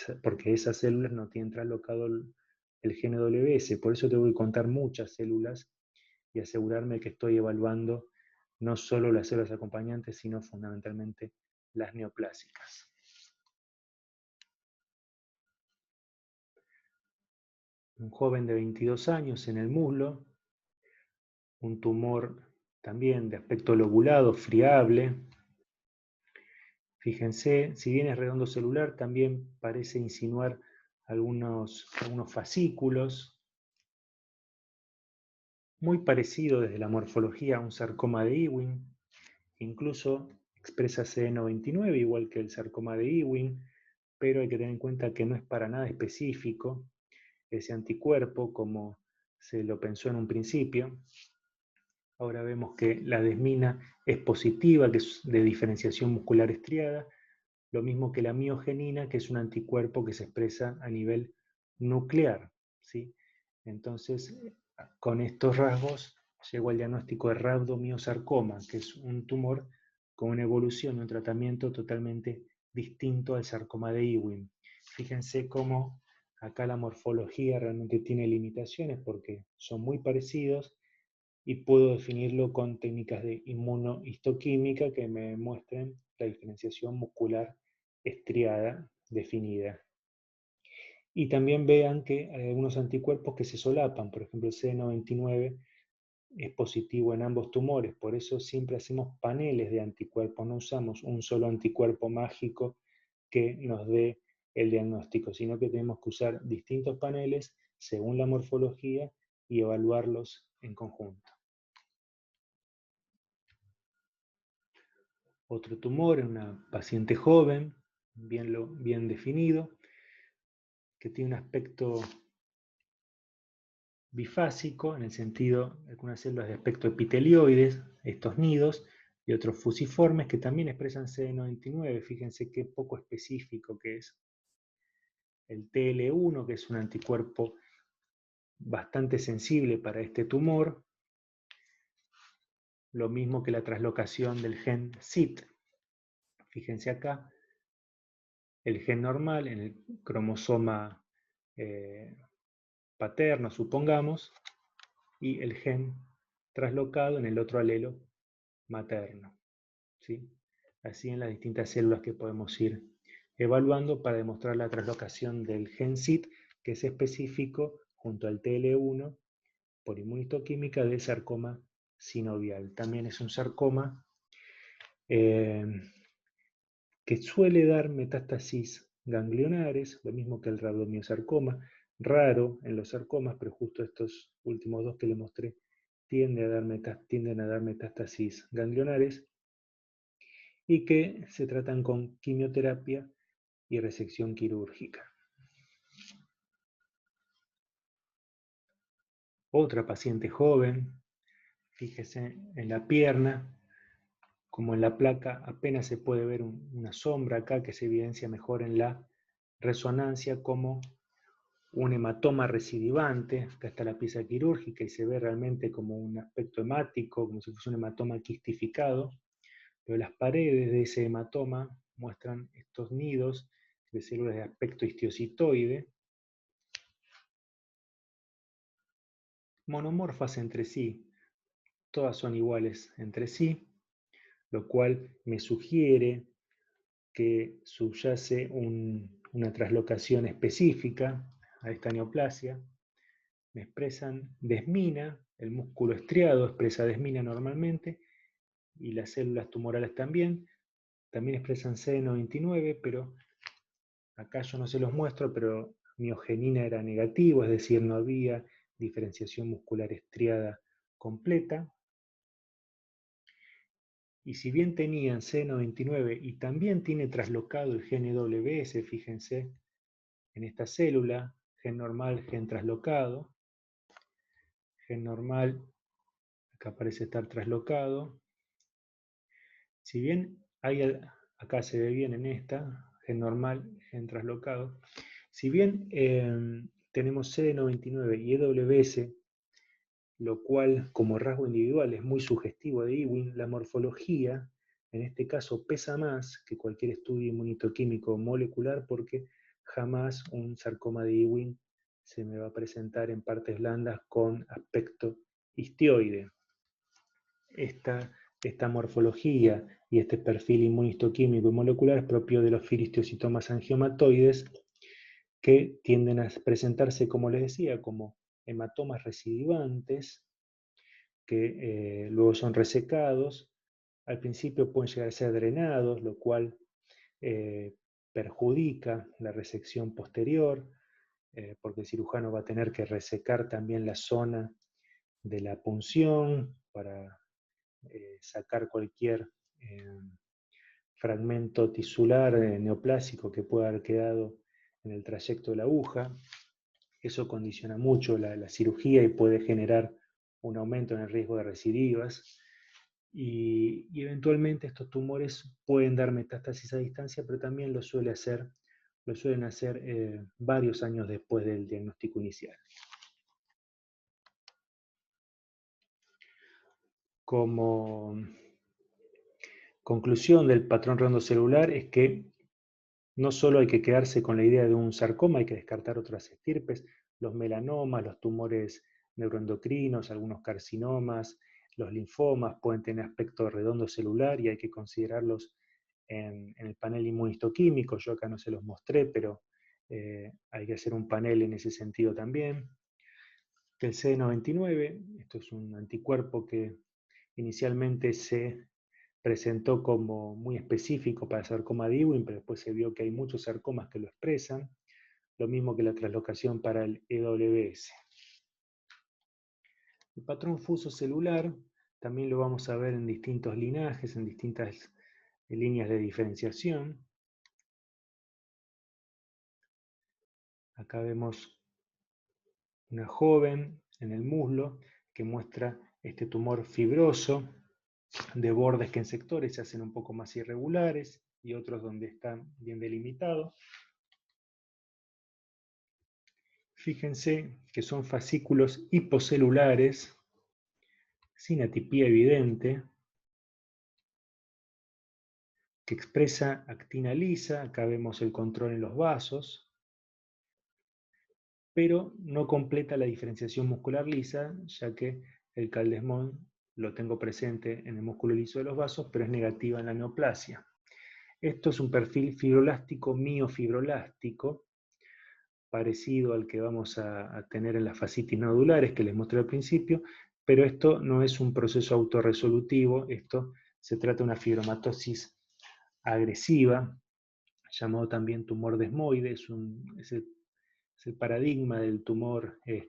[SPEAKER 1] esas células no tienen traslocado el gen WS. Por eso tengo que contar muchas células y asegurarme que estoy evaluando no solo las células acompañantes, sino fundamentalmente las neoplásicas. Un joven de 22 años en el muslo, un tumor también de aspecto lobulado, friable. Fíjense, si bien es redondo celular, también parece insinuar algunos fascículos, muy parecido desde la morfología a un sarcoma de Ewing, incluso expresa CD99 igual que el sarcoma de Ewing, pero hay que tener en cuenta que no es para nada específico ese anticuerpo como se lo pensó en un principio. Ahora vemos que la desmina es positiva, que es de diferenciación muscular estriada, lo mismo que la miogenina, que es un anticuerpo que se expresa a nivel nuclear, ¿sí? Entonces, con estos rasgos llego al diagnóstico de rhabdomiosarcoma, que es un tumor con una evolución, un tratamiento totalmente distinto al sarcoma de Ewing. Fíjense cómo acá la morfología realmente tiene limitaciones porque son muy parecidos y puedo definirlo con técnicas de inmunohistoquímica que me muestren la diferenciación muscular estriada definida. Y también vean que hay algunos anticuerpos que se solapan, por ejemplo el CD99 es positivo en ambos tumores, por eso siempre hacemos paneles de anticuerpos, no usamos un solo anticuerpo mágico que nos dé el diagnóstico, sino que tenemos que usar distintos paneles según la morfología y evaluarlos en conjunto. Otro tumor en una paciente joven, bien definido, que tiene un aspecto bifásico, en el sentido de algunas células de aspecto epitelioides, estos nidos, y otros fusiformes que también expresan CD99. Fíjense qué poco específico que es. El TL1, que es un anticuerpo bastante sensible para este tumor, lo mismo que la translocación del gen SIT. Fíjense acá, el gen normal en el cromosoma paterno, supongamos, y el gen traslocado en el otro alelo materno. ¿Sí? Así en las distintas células que podemos ir evaluando para demostrar la translocación del gen SIT, que es específico junto al TL1 por inmunistoquímica del sarcoma sinovial. También es un sarcoma que suele dar metástasis ganglionares, lo mismo que el rhabdomiosarcoma, raro en los sarcomas, pero justo estos últimos dos que le mostré tienden a dar metástasis ganglionares y que se tratan con quimioterapia y resección quirúrgica. Otra paciente joven, fíjese en la pierna, como en la placa apenas se puede ver una sombra acá que se evidencia mejor en la resonancia como un hematoma recidivante. Acá está la pieza quirúrgica y se ve realmente como un aspecto hemático, como si fuese un hematoma quistificado, pero las paredes de ese hematoma muestran estos nidos de células de aspecto histiocitoide, monomorfas entre sí, todas son iguales entre sí, lo cual me sugiere que subyace una traslocación específica a esta neoplasia. Me expresan desmina, el músculo estriado expresa desmina normalmente, y las células tumorales también. También expresan CD99, pero acá yo no se los muestro, pero miogenina era negativo, es decir, no había diferenciación muscular estriada completa. Y si bien tenían CD99 y también tiene traslocado el gen WS, fíjense, en esta célula, gen normal, gen traslocado, gen normal, acá parece estar traslocado. Si bien hay, acá se ve bien en esta, gen normal, gen traslocado, si bien tenemos CD99 y EWS, lo cual como rasgo individual es muy sugestivo de Ewing, la morfología en este caso pesa más que cualquier estudio inmunitoquímico molecular porque jamás un sarcoma de Ewing se me va a presentar en partes blandas con aspecto histioide. Esta morfología y este perfil inmunistoquímico y molecular es propio de los filistiocitomas angiomatoides que tienden a presentarse, como les decía, como hematomas recidivantes que luego son resecados. Al principio pueden llegar a ser drenados, lo cual eh, perjudica la resección posterior, porque el cirujano va a tener que resecar también la zona de la punción para sacar cualquier fragmento tisular neoplásico que pueda haber quedado en el trayecto de la aguja. Eso condiciona mucho la cirugía y puede generar un aumento en el riesgo de recidivas. Y eventualmente estos tumores pueden dar metástasis a distancia, pero también lo suelen hacer varios años después del diagnóstico inicial. Como conclusión del patrón redondo celular es que no solo hay que quedarse con la idea de un sarcoma, hay que descartar otras estirpes, los melanomas, los tumores neuroendocrinos, algunos carcinomas, los linfomas pueden tener aspecto redondo celular y hay que considerarlos en el panel inmunistoquímico. Yo acá no se los mostré, pero hay que hacer un panel en ese sentido también. El CD99, esto es un anticuerpo que inicialmente se presentó como muy específico para sarcoma de Ewing, pero después se vio que hay muchos sarcomas que lo expresan, lo mismo que la translocación para el EWS. El patrón fuso celular también lo vamos a ver en distintos linajes, en distintas líneas de diferenciación. Acá vemos una joven en el muslo que muestra este tumor fibroso de bordes que en sectores se hacen un poco más irregulares y otros donde están bien delimitados. Fíjense que son fascículos hipocelulares sin atipía evidente que expresa actina lisa. Acá vemos el control en los vasos, pero no completa la diferenciación muscular lisa, ya que el caldesmón lo tengo presente en el músculo liso de los vasos, pero es negativa en la neoplasia. Esto es un perfil fibrolástico miofibrolástico, parecido al que vamos a tener en las fascitis nodulares que les mostré al principio, pero esto no es un proceso autorresolutivo, esto se trata de una fibromatosis agresiva, llamado también tumor desmoide, es el paradigma del tumor de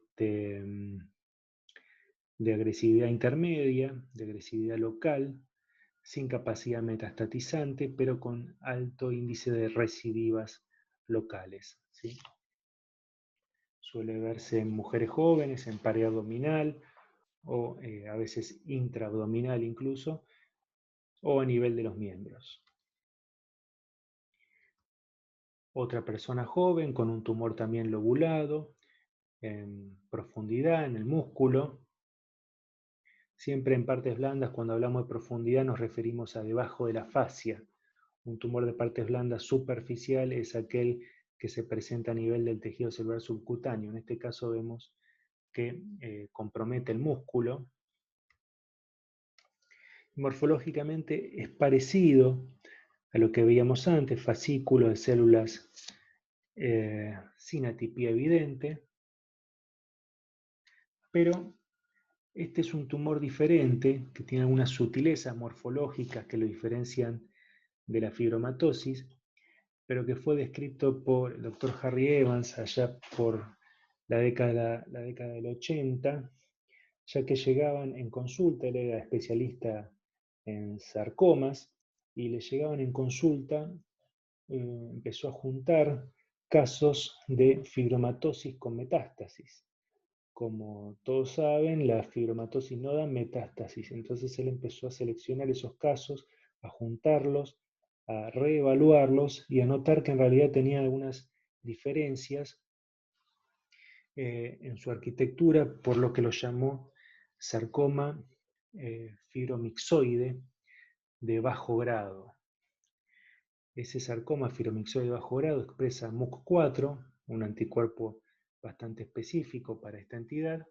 [SPEAKER 1] agresividad intermedia, de agresividad local, sin capacidad metastatizante, pero con alto índice de recidivas locales, ¿sí? Suele verse en mujeres jóvenes, en pared abdominal, o a veces intraabdominal incluso, o a nivel de los miembros. Otra persona joven con un tumor también lobulado, en profundidad, en el músculo. Siempre en partes blandas, cuando hablamos de profundidad, nos referimos a debajo de la fascia. Un tumor de partes blandas superficial es aquel que se presenta a nivel del tejido celular subcutáneo. En este caso vemos que compromete el músculo. Morfológicamente es parecido a lo que veíamos antes, fascículo de células sin atipía evidente, pero este es un tumor diferente que tiene algunas sutilezas morfológicas que lo diferencian de la fibromatosis, pero que fue descrito por el doctor Harry Evans allá por la década del 80, ya que llegaban en consulta, él era especialista en sarcomas, y le llegaban en consulta, empezó a juntar casos de fibromatosis con metástasis. Como todos saben, la fibromatosis no da metástasis, entonces él empezó a seleccionar esos casos, a juntarlos, a reevaluarlos y a notar que en realidad tenían algunas diferencias en su arquitectura, por lo que lo llamó sarcoma fibromixoide de bajo grado. Ese sarcoma fibromixoide de bajo grado expresa MUC4, un anticuerpo bastante específico para esta entidad,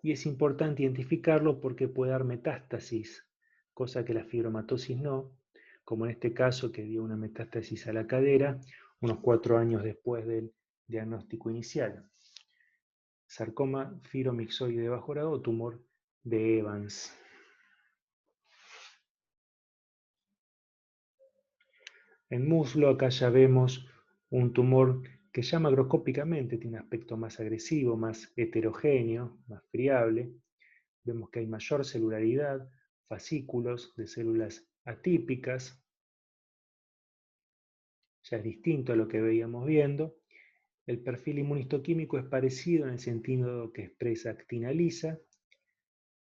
[SPEAKER 1] y es importante identificarlo porque puede dar metástasis, cosa que la fibromatosis no, como en este caso que dio una metástasis a la cadera unos 4 años después del diagnóstico inicial. Sarcoma fibromixoide de bajo grado o tumor de Evans. En muslo acá ya vemos un tumor que ya macroscópicamente tiene un aspecto más agresivo, más heterogéneo, más friable. Vemos que hay mayor celularidad, fascículos de células atípicas, ya es distinto a lo que veíamos viendo. El perfil inmunistoquímico es parecido en el sentido que expresa actina lisa,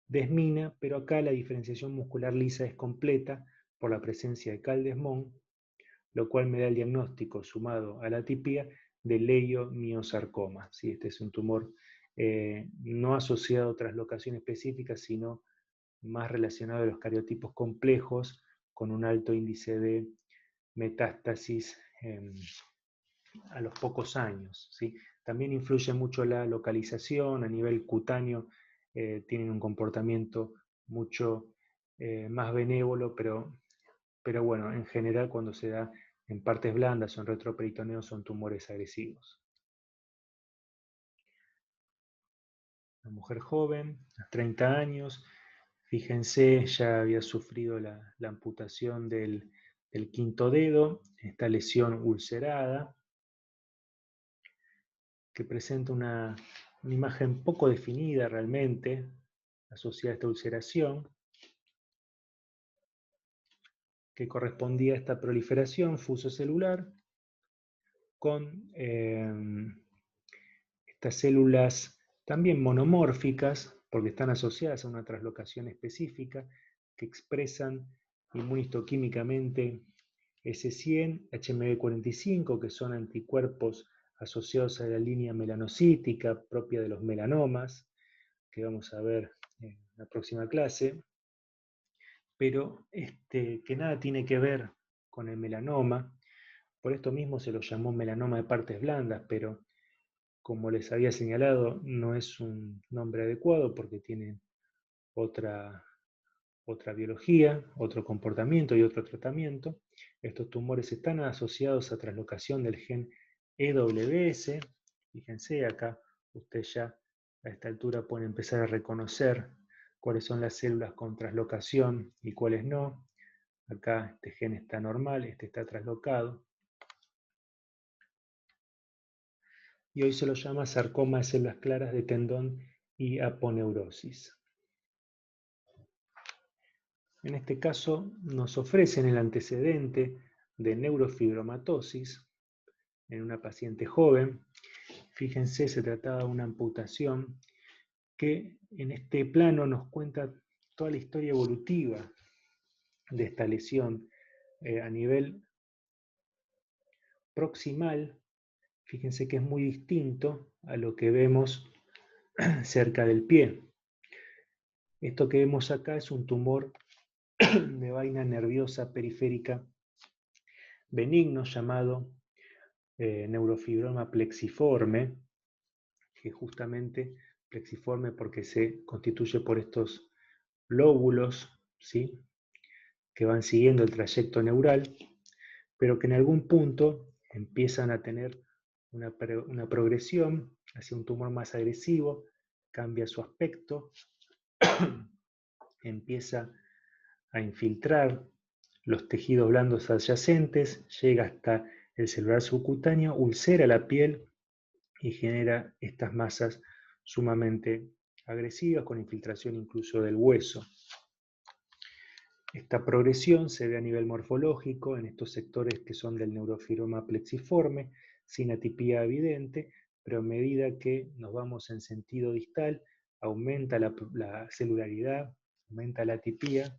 [SPEAKER 1] desmina, pero acá la diferenciación muscular lisa es completa por la presencia de CAL-desmón, lo cual me da el diagnóstico sumado a la atipia de leiomiosarcoma. ¿Sí? Este es un tumor no asociado a traslocación específica, sino más relacionado a los cariotipos complejos, con un alto índice de metástasis a los pocos años. ¿Sí? También influye mucho la localización, a nivel cutáneo tienen un comportamiento mucho más benévolo, pero bueno, en general cuando se da en partes blandas o en retroperitoneo son tumores agresivos. Una mujer joven, a 30 años, fíjense, ya había sufrido la amputación del quinto dedo, esta lesión ulcerada, que presenta una imagen poco definida realmente, asociada a esta ulceración, que correspondía a esta proliferación fusocelular con estas células también monomórficas, porque están asociadas a una traslocación específica, que expresan inmunistoquímicamente S100, HMB45, que son anticuerpos asociados a la línea melanocítica propia de los melanomas, que vamos a ver en la próxima clase, pero que nada tiene que ver con el melanoma. Por esto mismo se lo llamó melanoma de partes blandas, pero como les había señalado, no es un nombre adecuado porque tiene otra biología, otro comportamiento y otro tratamiento. Estos tumores están asociados a traslocación del gen EWS. Fíjense acá, usted ya a esta altura puede empezar a reconocer cuáles son las células con traslocación y cuáles no. Acá este gen está normal, este está traslocado. Y hoy se lo llama sarcoma de células claras de tendón y aponeurosis. En este caso nos ofrecen el antecedente de neurofibromatosis en una paciente joven. Fíjense, se trataba de una amputación que en este plano nos cuenta toda la historia evolutiva de esta lesión a nivel proximal, fíjense que es muy distinto a lo que vemos cerca del pie. Esto que vemos acá es un tumor de vaina nerviosa periférica benigno llamado neurofibroma plexiforme, que justamente plexiforme porque se constituye por estos lóbulos, ¿sí?, que van siguiendo el trayecto neural, pero que en algún punto empiezan a tener una progresión hacia un tumor más agresivo, cambia su aspecto, empieza a infiltrar los tejidos blandos adyacentes, llega hasta el celular subcutáneo, ulcera la piel y genera estas masas sumamente agresivas con infiltración incluso del hueso. Esta progresión se ve a nivel morfológico en estos sectores que son del neurofibroma plexiforme, sin atipía evidente, pero a medida que nos vamos en sentido distal, aumenta la celularidad, aumenta la atipía,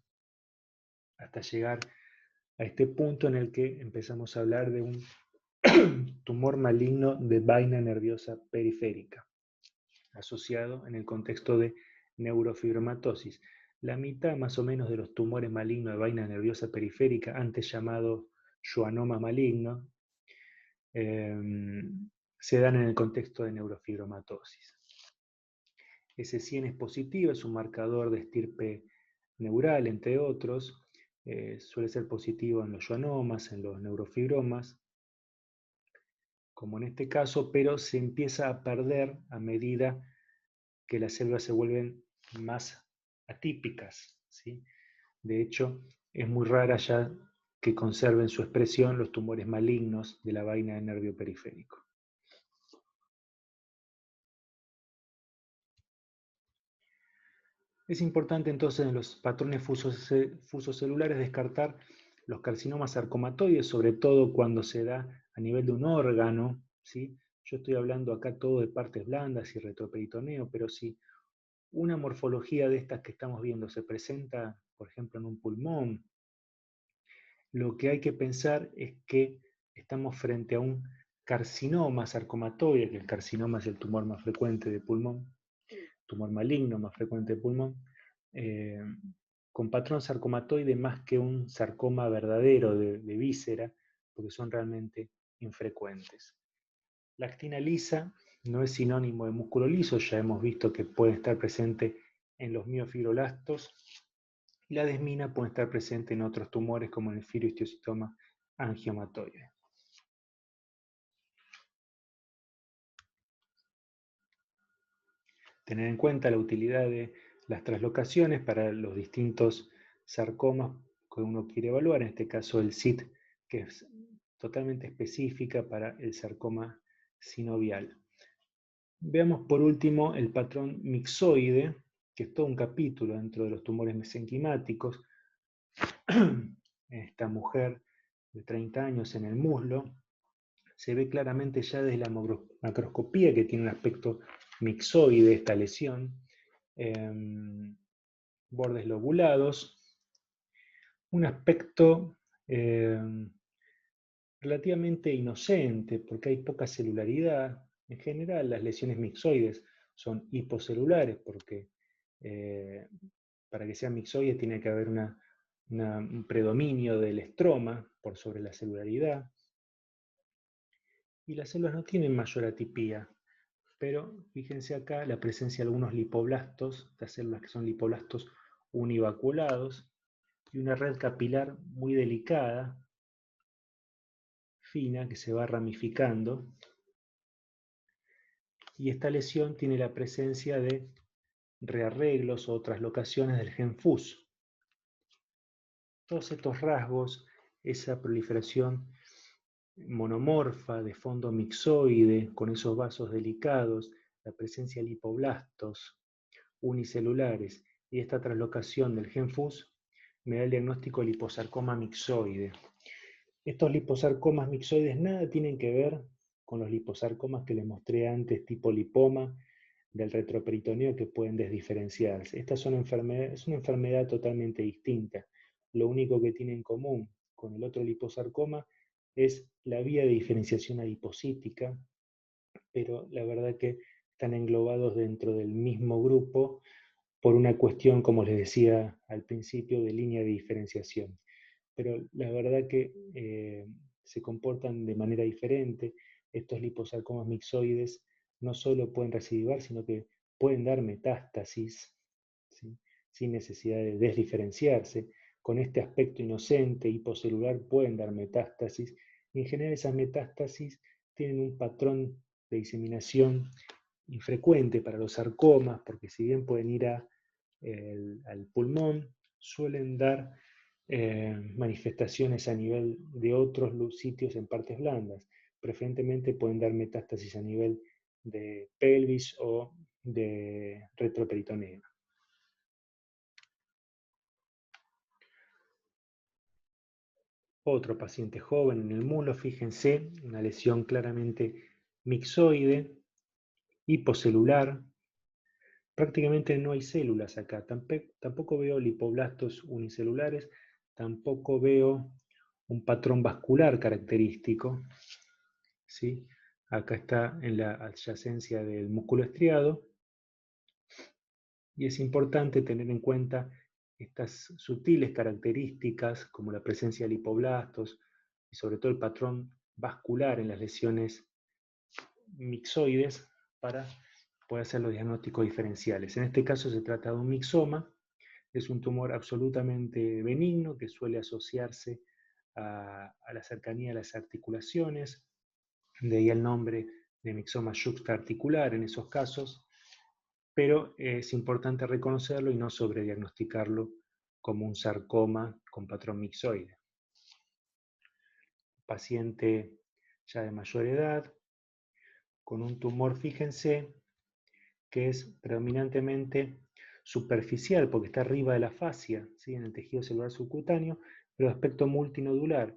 [SPEAKER 1] hasta llegar a este punto en el que empezamos a hablar de un tumor maligno de vaina nerviosa periférica, asociado en el contexto de neurofibromatosis. La mitad más o menos de los tumores malignos de vaina nerviosa periférica, antes llamado schwannoma maligno, se dan en el contexto de neurofibromatosis. Ese 100 es positivo, es un marcador de estirpe neural, entre otros. Suele ser positivo en los schwannomas, en los neurofibromas, como en este caso, pero se empieza a perder a medida que las células se vuelven más atípicas, ¿sí? De hecho, es muy rara ya que conserven su expresión los tumores malignos de la vaina del nervio periférico. Es importante entonces en los patrones fusocelulares descartar los carcinomas sarcomatoides, sobre todo cuando se da a nivel de un órgano, ¿sí? Yo estoy hablando acá todo de partes blandas y retroperitoneo, pero si una morfología de estas que estamos viendo se presenta, por ejemplo, en un pulmón, lo que hay que pensar es que estamos frente a un carcinoma sarcomatoide, que el carcinoma es el tumor más frecuente de pulmón, tumor maligno más frecuente de pulmón, con patrón sarcomatoide más que un sarcoma verdadero de víscera, porque son realmente infrecuentes. La actina lisa no es sinónimo de músculo liso, ya hemos visto que puede estar presente en los miofibroblastos, y la desmina puede estar presente en otros tumores como en el fibrohistiocytoma angiomatoide. Tener en cuenta la utilidad de las translocaciones para los distintos sarcomas que uno quiere evaluar, en este caso el SIT, que es totalmente específica para el sarcoma sinovial. Veamos por último el patrón mixoide, que es todo un capítulo dentro de los tumores mesenquimáticos. Esta mujer de 30 años en el muslo, se ve claramente ya desde la macroscopía que tiene un aspecto mixoide esta lesión, bordes lobulados, un aspecto relativamente inocente porque hay poca celularidad. En general las lesiones mixoides son hipocelulares porque para que sea mixoide tiene que haber un predominio del estroma por sobre la celularidad. Y las células no tienen mayor atipía, pero fíjense acá la presencia de algunos lipoblastos, estas células que son lipoblastos univaculados, y una red capilar muy delicada, fina, que se va ramificando. Y esta lesión tiene la presencia de rearreglos o traslocaciones del gen FUS. Todos estos rasgos, esa proliferación monomorfa de fondo mixoide con esos vasos delicados, la presencia de lipoblastos unicelulares y esta traslocación del gen FUS me da el diagnóstico de liposarcoma mixoide. Estos liposarcomas mixoides nada tienen que ver con los liposarcomas que les mostré antes, tipo lipoma del retroperitoneo, que pueden desdiferenciarse. Esta es una enfermedad totalmente distinta. Lo único que tiene en común con el otro liposarcoma es la vía de diferenciación adipocítica, pero la verdad que están englobados dentro del mismo grupo por una cuestión, como les decía al principio, de línea de diferenciación. Pero la verdad que se comportan de manera diferente. Estos liposarcomas mixoides no solo pueden recidivar, sino que pueden dar metástasis, ¿sí?, sin necesidad de desdiferenciarse. Con este aspecto inocente, hipocelular, pueden dar metástasis. Y en general esas metástasis tienen un patrón de diseminación infrecuente para los sarcomas, porque si bien pueden ir al pulmón, suelen dar manifestaciones a nivel de otros sitios en partes blandas. Preferentemente pueden dar metástasis a nivel de pelvis o de retroperitoneo. Otro paciente joven en el mulo, fíjense, una lesión claramente mixoide, hipocelular. Prácticamente no hay células acá. Tampoco veo lipoblastos unicelulares, tampoco veo un patrón vascular característico, ¿sí? Acá está en la adyacencia del músculo estriado, y es importante tener en cuenta estas sutiles características como la presencia de lipoblastos y sobre todo el patrón vascular en las lesiones mixoides para poder hacer los diagnósticos diferenciales. En este caso se trata de un mixoma, es un tumor absolutamente benigno que suele asociarse a la cercanía de las articulaciones, de ahí el nombre de mixoma yuxtaarticular en esos casos, pero es importante reconocerlo y no sobrediagnosticarlo como un sarcoma con patrón mixoide. Paciente ya de mayor edad, con un tumor, fíjense, que es predominantemente superficial, porque está arriba de la fascia, ¿sí?, en el tejido celular subcutáneo, pero de aspecto multinodular.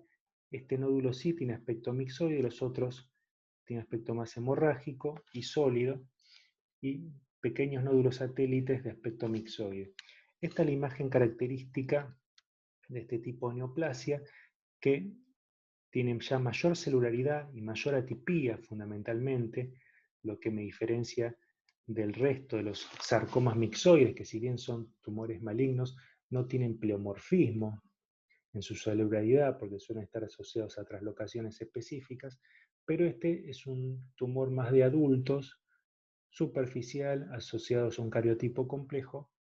[SPEAKER 1] Este nódulo sí tiene aspecto mixoide, los otros tienen aspecto más hemorrágico y sólido, y pequeños nódulos satélites de aspecto mixoide. Esta es la imagen característica de este tipo de neoplasia, que tiene ya mayor celularidad y mayor atipía fundamentalmente, lo que me diferencia del resto de los sarcomas mixoides, que si bien son tumores malignos, no tienen pleomorfismo en su celularidad, porque suelen estar asociados a traslocaciones específicas, pero este es un tumor más de adultos, superficial, asociados a un cariotipo complejo.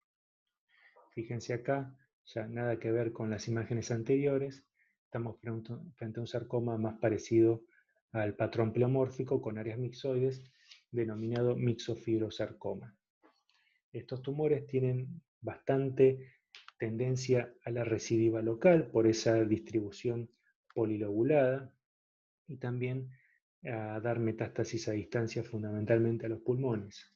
[SPEAKER 1] Fíjense acá, ya nada que ver con las imágenes anteriores, estamos frente a un sarcoma más parecido al patrón pleomórfico con áreas mixoides, denominado mixofibrosarcoma. Estos tumores tienen bastante tendencia a la recidiva local por esa distribución polilobulada, y también a dar metástasis a distancia fundamentalmente a los pulmones.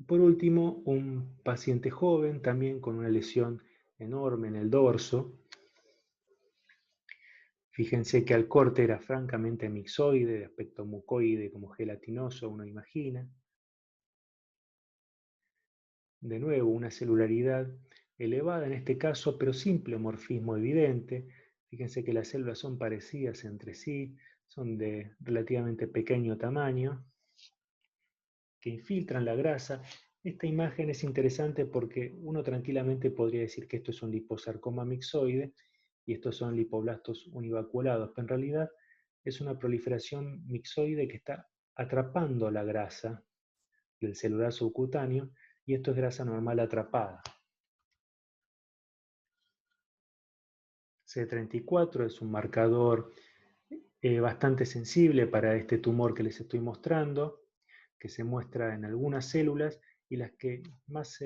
[SPEAKER 1] Por último, un paciente joven también con una lesión enorme en el dorso. Fíjense que al corte era francamente mixoide, de aspecto mucoide como gelatinoso, uno imagina. De nuevo, una celularidad elevada en este caso, pero sin pleomorfismo evidente. Fíjense que las células son parecidas entre sí, son de relativamente pequeño tamaño, que infiltran la grasa. Esta imagen es interesante porque uno tranquilamente podría decir que esto es un liposarcoma mixoide y estos son lipoblastos univaculados, pero en realidad es una proliferación mixoide que está atrapando la grasa del celular subcutáneo, y esto es grasa normal atrapada. CD34 es un marcador bastante sensible para este tumor que les estoy mostrando, que se muestra en algunas células, y las que más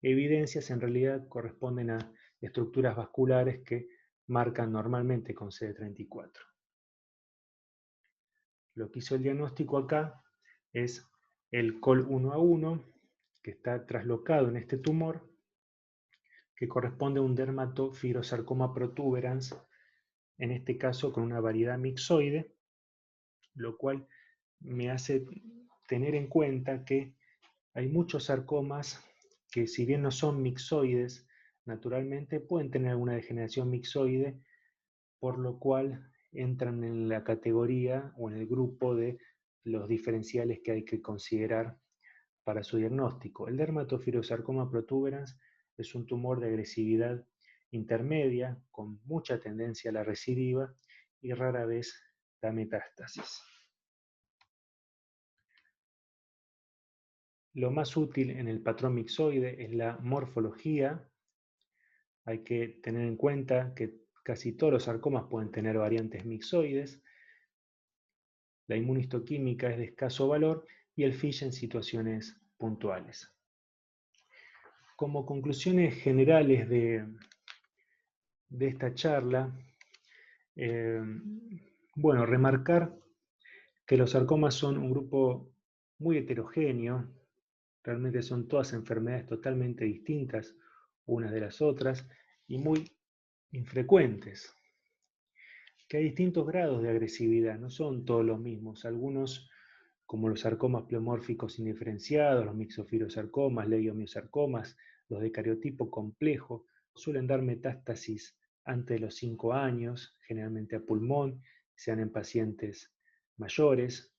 [SPEAKER 1] evidencias en realidad corresponden a estructuras vasculares que marcan normalmente con CD34. Lo que hizo el diagnóstico acá es el COL1A1, que está traslocado en este tumor, que corresponde a un dermatofibrosarcoma protuberans, en este caso con una variedad mixoide, lo cual me hace tener en cuenta que hay muchos sarcomas que, si bien no son mixoides, naturalmente pueden tener alguna degeneración mixoide, por lo cual entran en la categoría o en el grupo de los diferenciales que hay que considerar para su diagnóstico. El dermatofibrosarcoma protuberans es un tumor de agresividad intermedia con mucha tendencia a la recidiva y rara vez da metástasis. Lo más útil en el patrón mixoide es la morfología. Hay que tener en cuenta que casi todos los sarcomas pueden tener variantes mixoides. La inmunistoquímica es de escaso valor y el FISH en situaciones puntuales. Como conclusiones generales de esta charla, bueno, remarcar que los sarcomas son un grupo muy heterogéneo, realmente son todas enfermedades totalmente distintas unas de las otras y muy infrecuentes, que hay distintos grados de agresividad, no son todos los mismos, algunos como los sarcomas pleomórficos indiferenciados, los mixofibrosarcomas, leiomiosarcomas, los de cariotipo complejo, suelen dar metástasis antes de los 5 años, generalmente a pulmón, sean en pacientes mayores,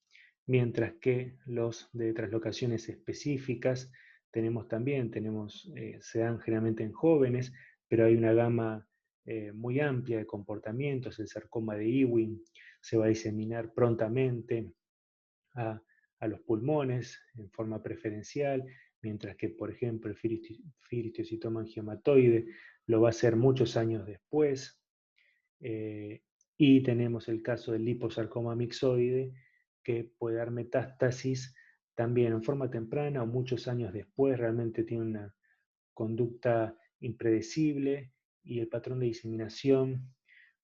[SPEAKER 1] mientras que los de translocaciones específicas se dan generalmente en jóvenes, pero hay una gama muy amplia de comportamientos. El sarcoma de Ewing se va a diseminar prontamente a, a los pulmones en forma preferencial, mientras que, por ejemplo, el fibrostiocytoma angiomatoide lo va a hacer muchos años después. Y tenemos el caso del liposarcoma mixoide, que puede dar metástasis también en forma temprana o muchos años después. Realmente tiene una conducta impredecible y el patrón de diseminación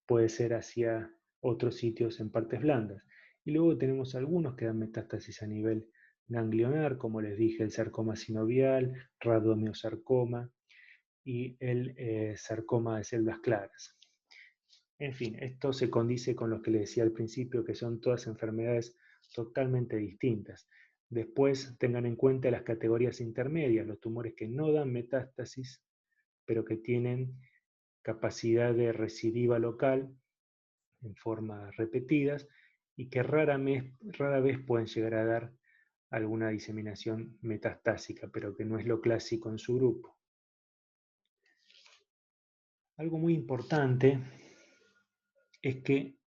[SPEAKER 1] puede ser hacia otros sitios en partes blandas. Y luego tenemos algunos que dan metástasis a nivel ganglionar, como les dije, el sarcoma sinovial, rhabdomyosarcoma y el sarcoma de células claras. En fin, esto se condice con lo que les decía al principio, que son todas enfermedades totalmente distintas. Después tengan en cuenta las categorías intermedias, los tumores que no dan metástasis, pero que tienen capacidad de recidiva local en formas repetidas y que rara vez pueden llegar a dar alguna diseminación metastásica, pero que no es lo clásico en su grupo. Algo muy importante es que,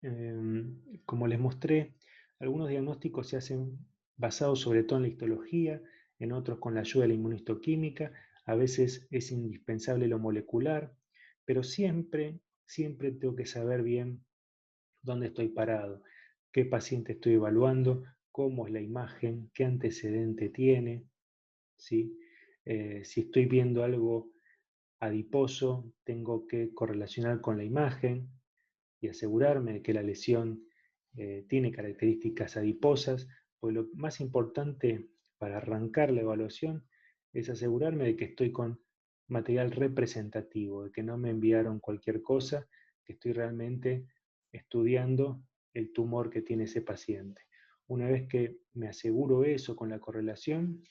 [SPEAKER 1] como les mostré, algunos diagnósticos se hacen basados sobre todo en la histología, en otros con la ayuda de la inmunistoquímica, a veces es indispensable lo molecular, pero siempre tengo que saber bien dónde estoy parado, qué paciente estoy evaluando, cómo es la imagen, qué antecedente tiene, ¿sí? Si estoy viendo algo adiposo, tengo que correlacionar con la imagen y asegurarme de que la lesión tiene características adiposas, pues lo más importante para arrancar la evaluación es asegurarme de que estoy con material representativo, de que no me enviaron cualquier cosa, que estoy realmente estudiando el tumor que tiene ese paciente. Una vez que me aseguro eso con la correlación,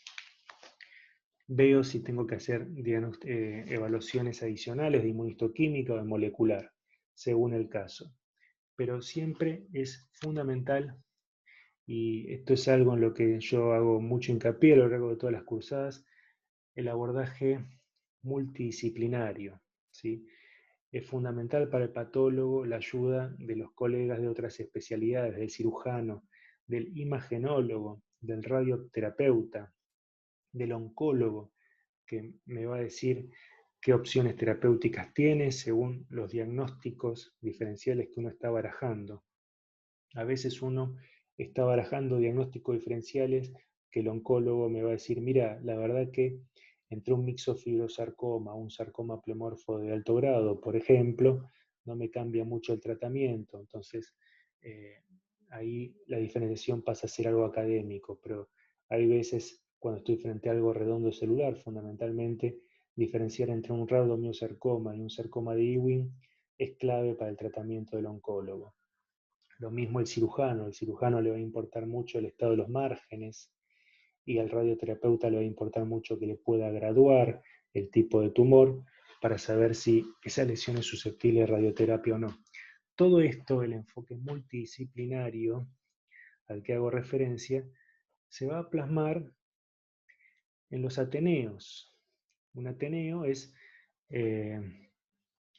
[SPEAKER 1] veo si tengo que hacer evaluaciones adicionales de inmunistoquímica o de molecular, según el caso. Pero siempre es fundamental, y esto es algo en lo que yo hago mucho hincapié a lo largo de todas las cursadas, el abordaje multidisciplinario, ¿sí? Es fundamental para el patólogo la ayuda de los colegas de otras especialidades, del cirujano, del imagenólogo, del radioterapeuta, del oncólogo, que me va a decir qué opciones terapéuticas tiene según los diagnósticos diferenciales que uno está barajando. A veces uno está barajando diagnósticos diferenciales que el oncólogo me va a decir, mira, la verdad que entre un mixofibrosarcoma, un sarcoma pleomorfo de alto grado, por ejemplo, no me cambia mucho el tratamiento. Entonces, ahí la diferenciación pasa a ser algo académico, pero hay veces cuando estoy frente a algo redondo celular, fundamentalmente, diferenciar entre un rhabdomyosarcoma y un sarcoma de Ewing es clave para el tratamiento del oncólogo. Lo mismo el cirujano le va a importar mucho el estado de los márgenes y al radioterapeuta le va a importar mucho que le pueda graduar el tipo de tumor, para saber si esa lesión es susceptible de radioterapia o no. Todo esto, el enfoque multidisciplinario al que hago referencia, se va a plasmar en los ateneos. Un ateneo es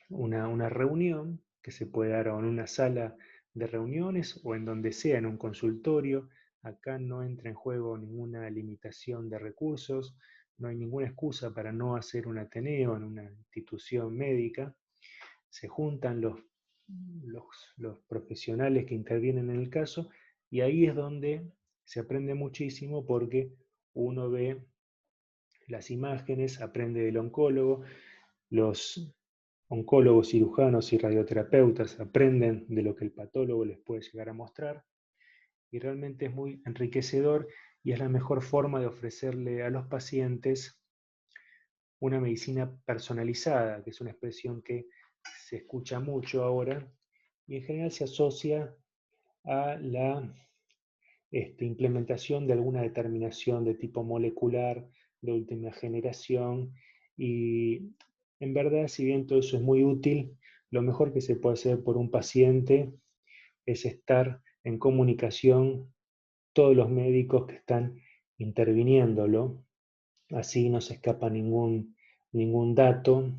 [SPEAKER 1] una reunión que se puede dar en una sala de reuniones o en donde sea, en un consultorio. Acá no entra en juego ninguna limitación de recursos, no hay ninguna excusa para no hacer un ateneo en una institución médica. Se juntan los profesionales que intervienen en el caso y ahí es donde se aprende muchísimo porque uno ve las imágenes, aprende del oncólogo, los oncólogos, cirujanos y radioterapeutas aprenden de lo que el patólogo les puede llegar a mostrar y realmente es muy enriquecedor y es la mejor forma de ofrecerle a los pacientes una medicina personalizada, que es una expresión que se escucha mucho ahora y en general se asocia a la implementación de alguna determinación de tipo molecular de última generación y en verdad, si bien todo eso es muy útil, lo mejor que se puede hacer por un paciente es estar en comunicación todos los médicos que están interviniéndolo, así no se escapa ningún dato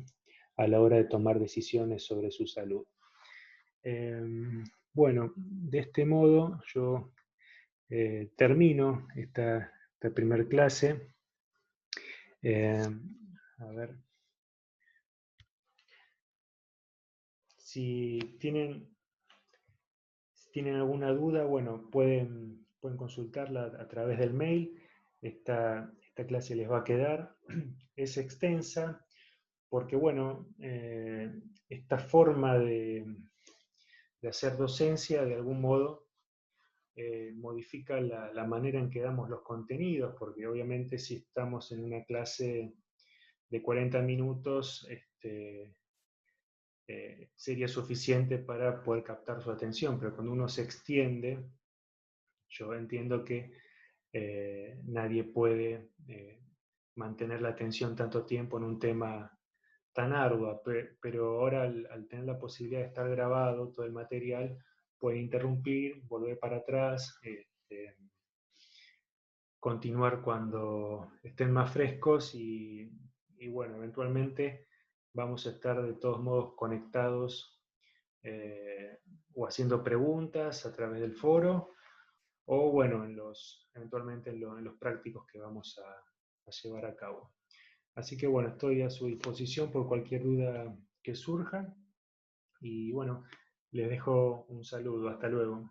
[SPEAKER 1] a la hora de tomar decisiones sobre su salud. Bueno, de este modo yo termino esta primer clase. A ver, si tienen alguna duda, bueno, pueden consultarla a través del mail. Esta clase les va a quedar. Es extensa porque, bueno, esta forma de hacer docencia, de algún modo, modifica la manera en que damos los contenidos, porque obviamente si estamos en una clase de 40 minutos, sería suficiente para poder captar su atención, pero cuando uno se extiende, yo entiendo que nadie puede mantener la atención tanto tiempo en un tema tan arduo, pero ahora al tener la posibilidad de estar grabado todo el material, puede interrumpir, volver para atrás, continuar cuando estén más frescos y bueno, eventualmente vamos a estar de todos modos conectados o haciendo preguntas a través del foro o bueno, eventualmente en los prácticos que vamos a llevar a cabo. Así que bueno, estoy a su disposición por cualquier duda que surja y bueno, les dejo un saludo. Hasta luego.